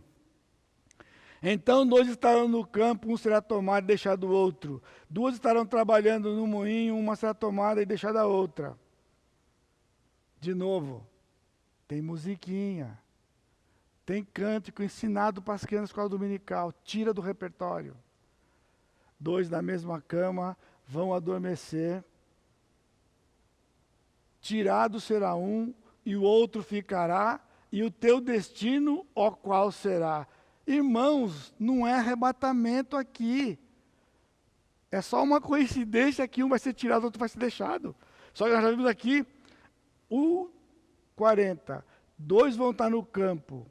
Então 2 estarão no campo, um será tomado e deixado o outro. 2 estarão trabalhando no moinho, uma será tomada e deixada a outra. De novo, tem musiquinha, tem cântico ensinado para as crianças com a dominical, tira do repertório. 2 na mesma cama vão adormecer. Tirado será um e o outro ficará, e o teu destino, ó qual será? Irmãos, não é arrebatamento aqui. É só uma coincidência que um vai ser tirado, o outro vai ser deixado. Só que nós já vimos aqui o 40. 2 vão estar no campo.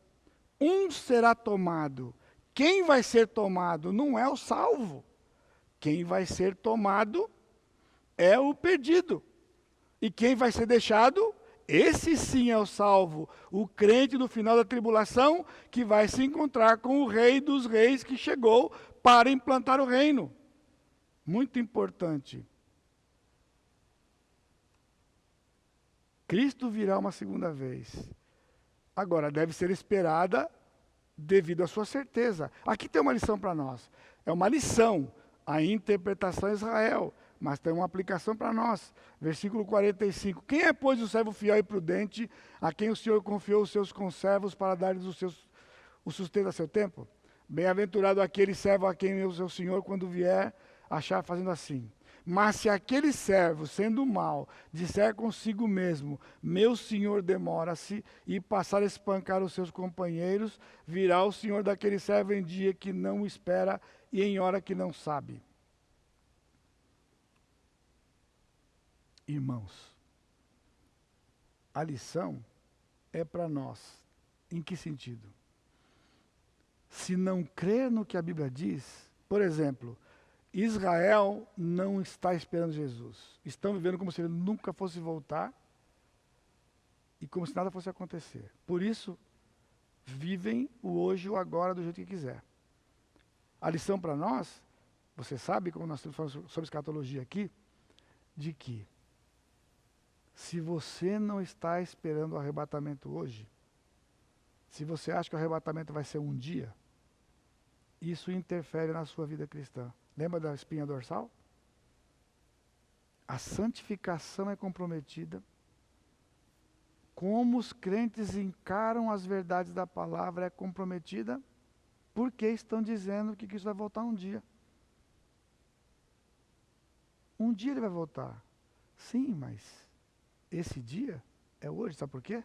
Um será tomado. Quem vai ser tomado não é o salvo. Quem vai ser tomado é o perdido. E quem vai ser deixado? Esse sim é o salvo, o crente do final da tribulação, que vai se encontrar com o Rei dos Reis que chegou para implantar o reino. Muito importante. Cristo virá uma segunda vez. Agora, deve ser esperada devido à sua certeza. Aqui tem uma lição para nós. É uma lição, a interpretação de Israel. Mas tem uma aplicação para nós. Versículo 45. Quem é, pois, o servo fiel e prudente, a quem o Senhor confiou os seus conservos para dar-lhes o sustento a seu tempo? Bem-aventurado aquele servo a quem o seu Senhor, quando vier, achar fazendo assim. Mas se aquele servo, sendo mau, disser consigo mesmo, meu Senhor demora-se, e passar a espancar os seus companheiros, virá o Senhor daquele servo em dia que não espera e em hora que não sabe. Irmãos, a lição é para nós. Em que sentido? Se não crer no que a Bíblia diz, por exemplo, Israel não está esperando Jesus. Estão vivendo como se ele nunca fosse voltar e como se nada fosse acontecer. Por isso, vivem o hoje e o agora do jeito que quiser. A lição para nós, você sabe, como nós estamos falando sobre escatologia aqui, de que se você não está esperando o arrebatamento hoje, se você acha que o arrebatamento vai ser um dia, isso interfere na sua vida cristã. Lembra da espinha dorsal? A santificação é comprometida. Como os crentes encaram as verdades da palavra é comprometida, porque estão dizendo que isso vai voltar um dia. Um dia ele vai voltar. Sim, mas esse dia é hoje, sabe por quê?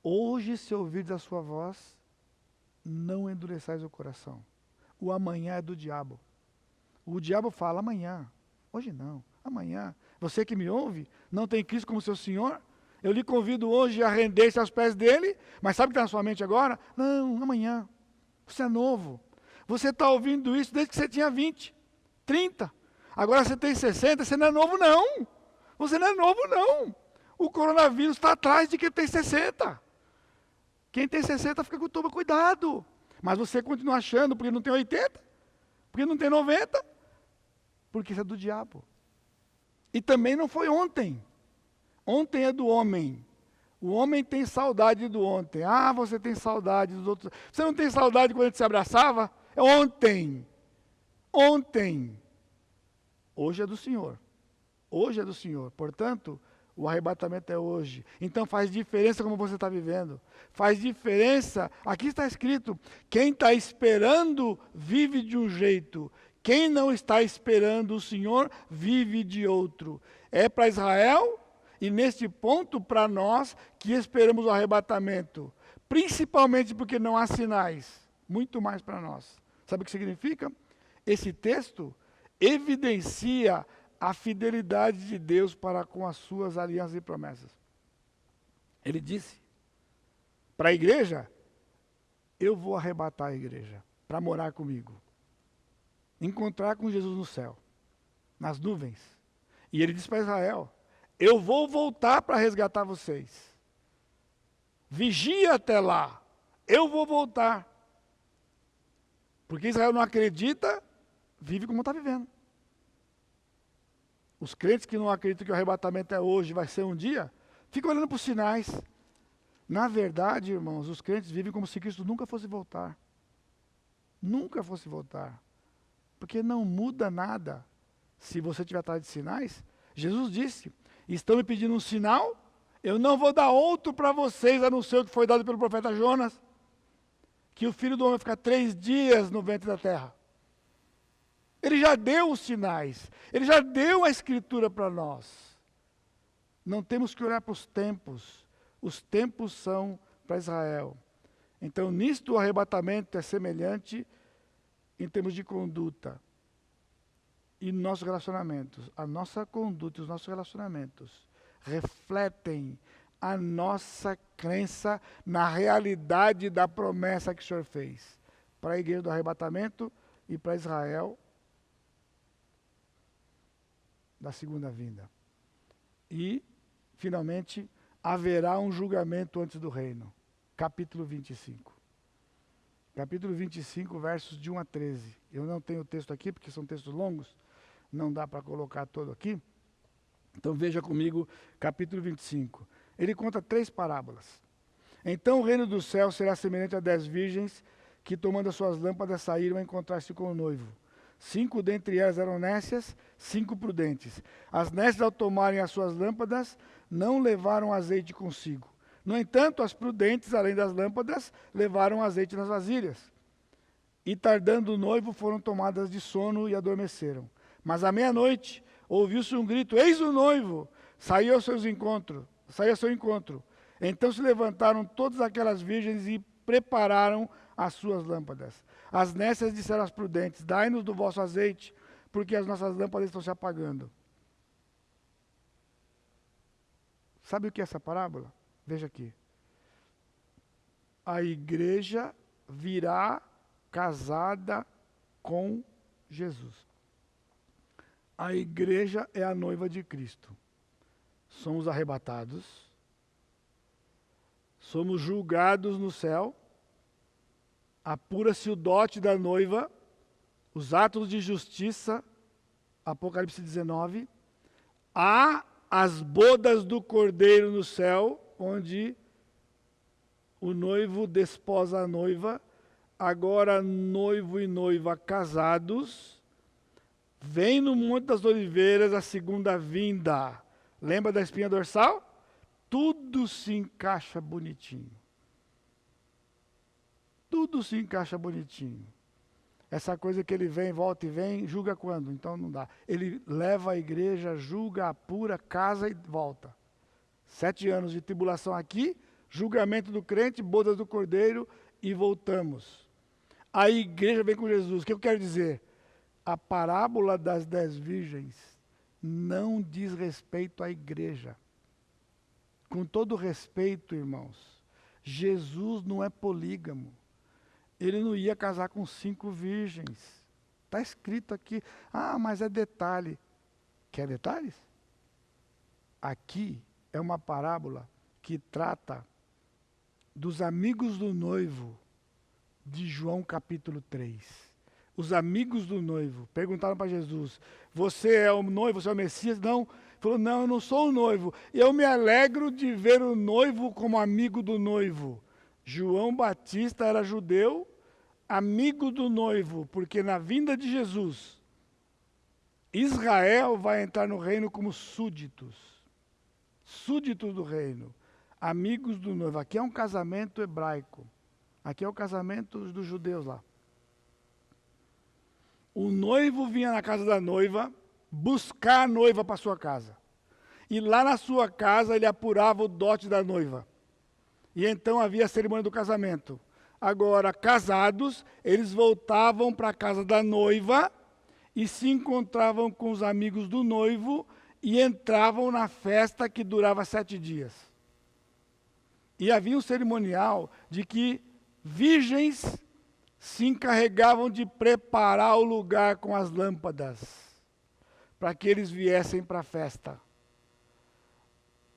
Hoje, se ouvirdes a sua voz, não endureçais o coração. O amanhã é do diabo. O diabo fala amanhã. Hoje não, amanhã. Você que me ouve, não tem Cristo como seu Senhor? Eu lhe convido hoje a render-se aos pés dele, mas sabe o que está na sua mente agora? Não, amanhã. Você é novo. Você está ouvindo isso desde que você tinha 20, 30. Agora você tem 60, você não é novo não. Você não é novo não. O coronavírus está atrás de quem tem 60. Quem tem 60 fica com todo cuidado. Mas você continua achando porque não tem 80, porque não tem 90, porque isso é do diabo. E também não foi ontem. Ontem é do homem. O homem tem saudade do ontem. Ah, você tem saudade dos outros. Você não tem saudade quando a gente se abraçava? É ontem. Ontem. Hoje é do Senhor. Hoje é do Senhor. Portanto, o arrebatamento é hoje. Então faz diferença como você está vivendo. Faz diferença. Aqui está escrito, quem está esperando vive de um jeito. Quem não está esperando o Senhor vive de outro. É para Israel e neste ponto para nós que esperamos o arrebatamento. Principalmente porque não há sinais. Muito mais para nós. Sabe o que significa? Esse texto evidencia a fidelidade de Deus para com as suas alianças e promessas. Ele disse para a igreja: eu vou arrebatar a igreja para morar comigo, encontrar com Jesus no céu, nas nuvens. E ele disse para Israel: eu vou voltar para resgatar vocês. Vigia até lá, eu vou voltar. Porque Israel não acredita, vive como está vivendo. Os crentes que não acreditam que o arrebatamento é hoje, vai ser um dia, ficam olhando para os sinais. Na verdade, irmãos, os crentes vivem como se Cristo nunca fosse voltar. Nunca fosse voltar. Porque não muda nada se você estiver atrás de sinais. Jesus disse: estão me pedindo um sinal, eu não vou dar outro para vocês, a não ser o que foi dado pelo profeta Jonas, que o Filho do Homem vai ficar 3 dias no ventre da terra. Ele já deu os sinais, ele já deu a escritura para nós. Não temos que olhar para os tempos são para Israel. Então, nisto o arrebatamento é semelhante em termos de conduta e nossos relacionamentos. A nossa conduta e os nossos relacionamentos refletem a nossa crença na realidade da promessa que o Senhor fez para a igreja do arrebatamento e para Israel da segunda vinda. E, finalmente, haverá um julgamento antes do reino. Capítulo 25. Capítulo 25, versos de 1 a 13. Eu não tenho o texto aqui, porque são textos longos, não dá para colocar todo aqui. Então veja comigo, capítulo 25. Ele conta 3 parábolas. Então o reino do céu será semelhante a 10 virgens que, tomando as suas lâmpadas, saíram a encontrar-se com o noivo. 5 dentre elas eram nécias, 5 prudentes. As nécias, ao tomarem as suas lâmpadas, não levaram azeite consigo. No entanto, as prudentes, além das lâmpadas, levaram azeite nas vasilhas. E tardando o noivo, foram tomadas de sono e adormeceram. Mas à meia-noite, ouviu-se um grito: eis o noivo! Saiu ao seu encontro. Então se levantaram todas aquelas virgens e prepararam as suas lâmpadas. As nécias disseram às prudentes: dai-nos do vosso azeite, porque as nossas lâmpadas estão se apagando. Sabe o que é essa parábola? Veja aqui. A igreja virá casada com Jesus. A igreja é a noiva de Cristo. Somos arrebatados, somos julgados no céu, apura-se o dote da noiva, os atos de justiça, Apocalipse 19, há as bodas do Cordeiro no céu, onde o noivo desposa a noiva, agora noivo e noiva casados, vem no Monte das Oliveiras a segunda vinda. Lembra da espinha dorsal? Tudo se encaixa bonitinho. Tudo se encaixa bonitinho. Essa coisa que ele vem, volta e vem, julga quando? Então não dá. Ele leva a igreja, julga, apura, casa e volta. 7 anos de tribulação aqui, julgamento do crente, bodas do Cordeiro e voltamos. A igreja vem com Jesus. O que eu quero dizer? A parábola das 10 virgens não diz respeito à igreja. Com todo respeito, irmãos, Jesus não é polígamo. Ele não ia casar com 5 virgens. Está escrito aqui. Ah, mas é detalhe. Quer detalhes? Aqui é uma parábola que trata dos amigos do noivo de João capítulo 3. Os amigos do noivo perguntaram para Jesus: você é o noivo, você é o Messias? Não. Ele falou: não, eu não sou o noivo. Eu me alegro de ver o noivo como amigo do noivo. João Batista era judeu, amigo do noivo, porque na vinda de Jesus, Israel vai entrar no reino como súditos. Súditos do reino. Amigos do noivo. Aqui é um casamento hebraico. Aqui é o casamento dos judeus lá. O noivo vinha na casa da noiva buscar a noiva para sua casa. E lá na sua casa ele apurava o dote da noiva. E então havia a cerimônia do casamento. agora casados, eles voltavam para a casa da noiva e se encontravam com os amigos do noivo e entravam na festa que durava 7 dias. E havia um cerimonial de que virgens se encarregavam de preparar o lugar com as lâmpadas, para que eles viessem para a festa.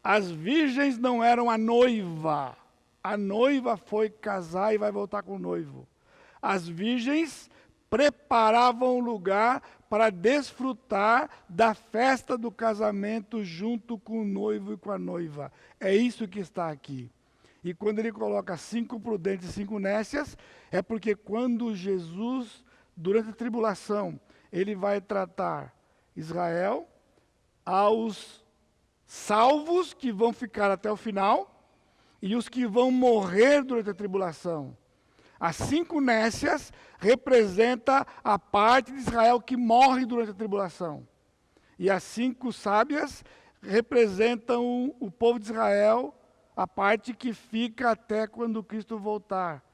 As virgens não eram a noiva. A noiva foi casar e vai voltar com o noivo. As virgens preparavam o lugar para desfrutar da festa do casamento junto com o noivo e com a noiva. É isso que está aqui. E quando ele coloca 5 prudentes e 5 nécias, é porque quando Jesus, durante a tribulação, ele vai tratar Israel, aos salvos que vão ficar até o final, e os que vão morrer durante a tribulação. As 5 nécias representa a parte de Israel que morre durante a tribulação. E as 5 sábias representam o povo de Israel, a parte que fica até quando Cristo voltar.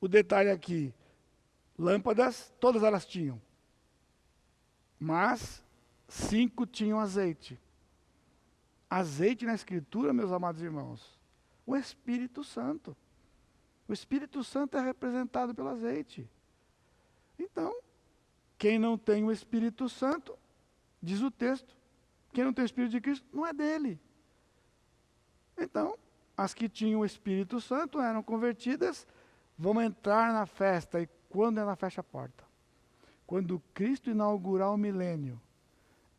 O detalhe aqui, lâmpadas, todas elas tinham. Mas 5 tinham azeite. Azeite na Escritura, meus amados irmãos, o Espírito Santo. O Espírito Santo é representado pelo azeite. Então, quem não tem o Espírito Santo, diz o texto, quem não tem o Espírito de Cristo, não é dele. Então, as que tinham o Espírito Santo eram convertidas, vão entrar na festa. E quando ela fecha a porta? Quando Cristo inaugurar o milênio,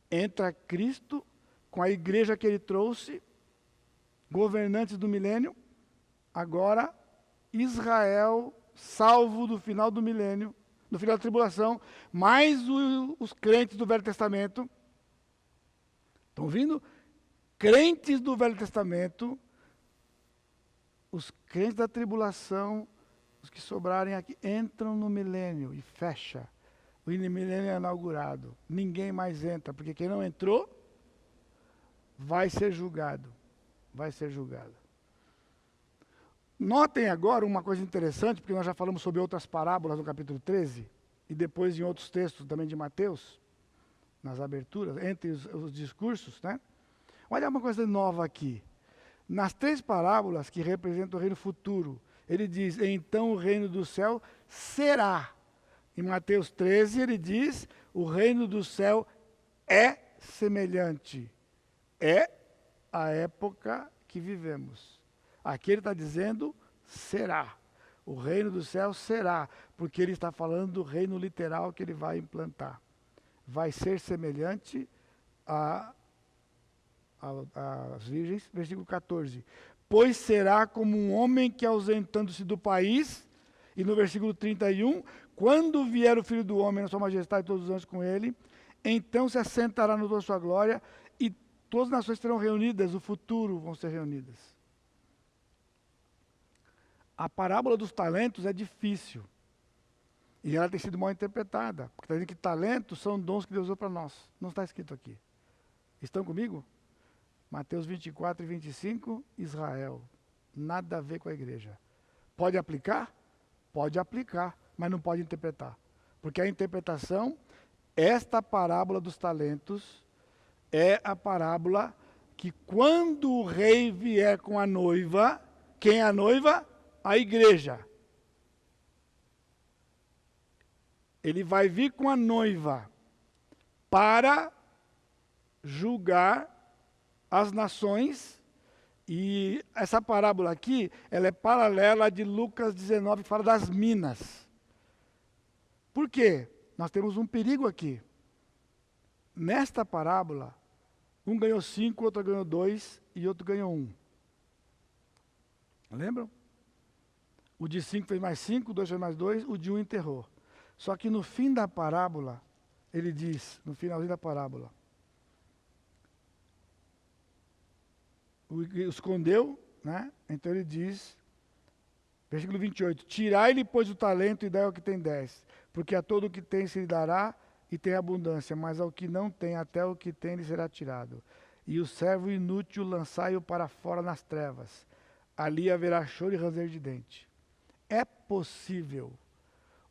entra Cristo com a igreja que ele trouxe, governantes do milênio, agora Israel, salvo do final do milênio, no final da tribulação, mais os crentes do Velho Testamento. Estão vindo? Crentes do Velho Testamento, os crentes da tribulação, os que sobrarem aqui, entram no milênio e fecha. O milênio é inaugurado. Ninguém mais entra, porque quem não entrou vai ser julgado. Vai ser julgado. Notem agora uma coisa interessante, porque nós já falamos sobre outras parábolas no capítulo 13, e depois em outros textos também de Mateus, nas aberturas, entre os discursos, né? Olha uma coisa nova aqui. Nas 3 parábolas que representam o reino futuro, ele diz, então o reino do céu será. Em Mateus 13 ele diz, o reino do céu é semelhante. É a época que vivemos. Aqui ele está dizendo, será. O reino do céu será, porque ele está falando do reino literal que ele vai implantar. Vai ser semelhante às virgens, versículo 14. Pois será como um homem que ausentando-se do país, e no versículo 31, quando vier o Filho do Homem na sua majestade e todos os anjos com ele, então se assentará no trono da sua glória, e todas as nações serão reunidas, o futuro vão ser reunidas. A parábola dos talentos é difícil. E ela tem sido mal interpretada. Porque está dizendo que talentos são dons que Deus deu para nós. Não está escrito aqui. Estão comigo? Mateus 24 e 25, Israel. Nada a ver com a igreja. Pode aplicar? Pode aplicar, mas não pode interpretar. Porque a interpretação, esta parábola dos talentos, é a parábola que quando o rei vier com a noiva, quem é a noiva? A igreja. Ele vai vir com a noiva para julgar as nações. E essa parábola aqui, ela é paralela de Lucas 19, que fala das minas. Por quê? Nós temos um perigo aqui. Nesta parábola, um ganhou 5, outro ganhou 2 e outro ganhou 1. Lembram? O de 5 fez mais 5, o 2 fez mais 2, o de 1 enterrou. Só que no fim da parábola, ele diz, no finalzinho da parábola, o escondeu, né? Então ele diz, versículo 28, tirai-lhe, pois, o talento e dai ao que tem 10, porque a todo o que tem se lhe dará e tem abundância, mas ao que não tem, até o que tem lhe será tirado. E o servo inútil lançai-o para fora nas trevas, ali haverá choro e ranger de dente. é possível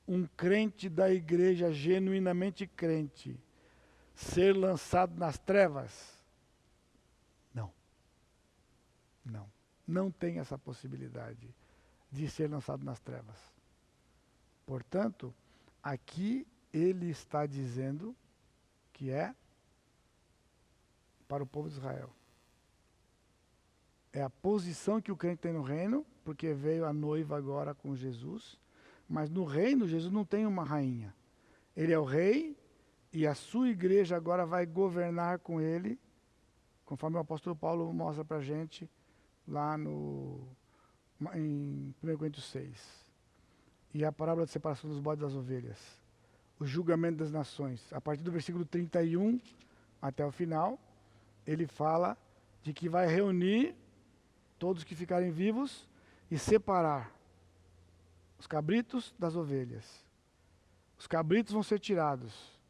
um crente da igreja genuinamente crente ser lançado nas trevas? Não. Não. Não tem essa possibilidade de ser lançado nas trevas. Portanto, aqui ele está dizendo que é para o povo de Israel. É a posição que o crente tem no reino, porque veio a noiva agora com Jesus, mas no reino Jesus não tem uma rainha. Ele é o rei e a sua igreja agora vai governar com ele, conforme o apóstolo Paulo mostra para a gente lá em 1 Coríntios 6. E a parábola de separação dos bodes das ovelhas. O julgamento das nações. A partir do versículo 31 até o final, ele fala de que vai reunir todos que ficarem vivos e separar os cabritos das ovelhas. Os cabritos vão ser tirados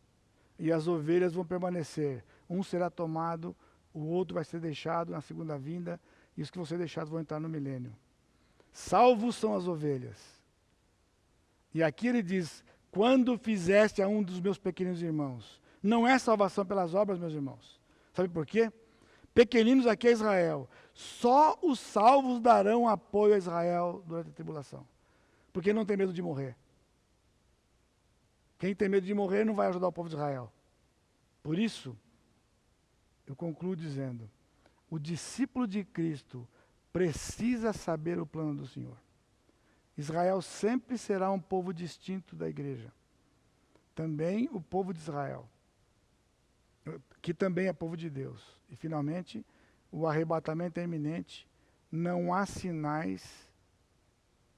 e as ovelhas vão permanecer. Um será tomado, o outro vai ser deixado na segunda vinda e os que vão ser deixados vão entrar no milênio. Salvos são as ovelhas. E aqui ele diz, quando fizeste a um dos meus pequenos irmãos. Não é salvação pelas obras, meus irmãos. Sabe por quê? Pequeninos aqui é Israel. Só os salvos darão apoio a Israel durante a tribulação. Porque não tem medo de morrer. Quem tem medo de morrer não vai ajudar o povo de Israel. Por isso, eu concluo dizendo, o discípulo de Cristo precisa saber o plano do Senhor. Israel sempre será um povo distinto da igreja. Também o povo de Israel, que também é povo de Deus. E finalmente, o arrebatamento é iminente, não há sinais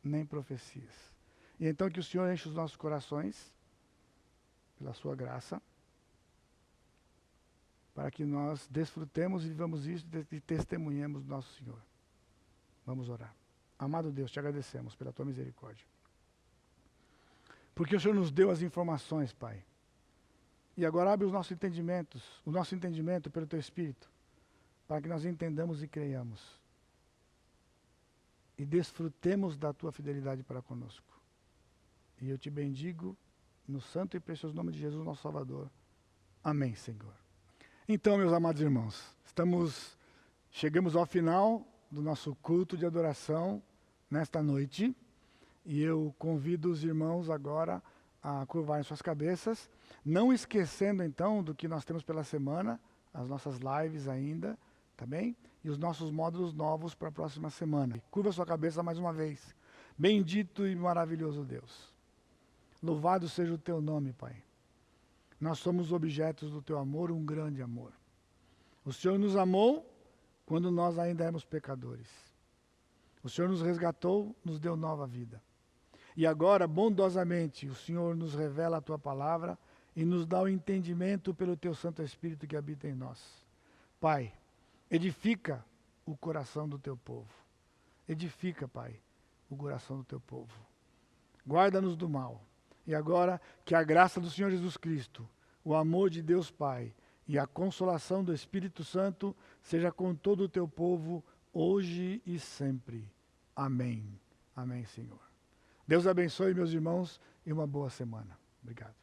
nem profecias. E então que o Senhor enche os nossos corações, pela sua graça, para que nós desfrutemos e vivamos isso e testemunhemos do nosso Senhor. Vamos orar. Amado Deus, te agradecemos pela tua misericórdia. Porque o Senhor nos deu as informações, Pai. E agora abre os nossos entendimentos, o nosso entendimento pelo teu Espírito, para que nós entendamos e creiamos. E desfrutemos da tua fidelidade para conosco. E eu te bendigo no santo e precioso nome de Jesus, nosso Salvador. Amém, Senhor. Então, meus amados irmãos, chegamos ao final do nosso culto de adoração nesta noite. E eu convido os irmãos agora a curvarem suas cabeças, não esquecendo então do que nós temos pela semana, as nossas lives ainda, tá bem? E os nossos módulos novos para a próxima semana. Curva sua cabeça mais uma vez. Bendito e maravilhoso Deus. Louvado seja o teu nome, Pai. Nós somos objetos do teu amor, um grande amor. O Senhor nos amou quando nós ainda éramos pecadores. O Senhor nos resgatou, nos deu nova vida. E agora, bondosamente, o Senhor nos revela a tua palavra e nos dá o entendimento pelo teu Santo Espírito que habita em nós. Pai, edifica o coração do teu povo. Edifica, Pai, o coração do teu povo. Guarda-nos do mal. E agora, que a graça do Senhor Jesus Cristo, o amor de Deus Pai e a consolação do Espírito Santo seja com todo o teu povo, hoje e sempre. Amém. Amém, Senhor. Deus abençoe, meus irmãos, e uma boa semana. Obrigado.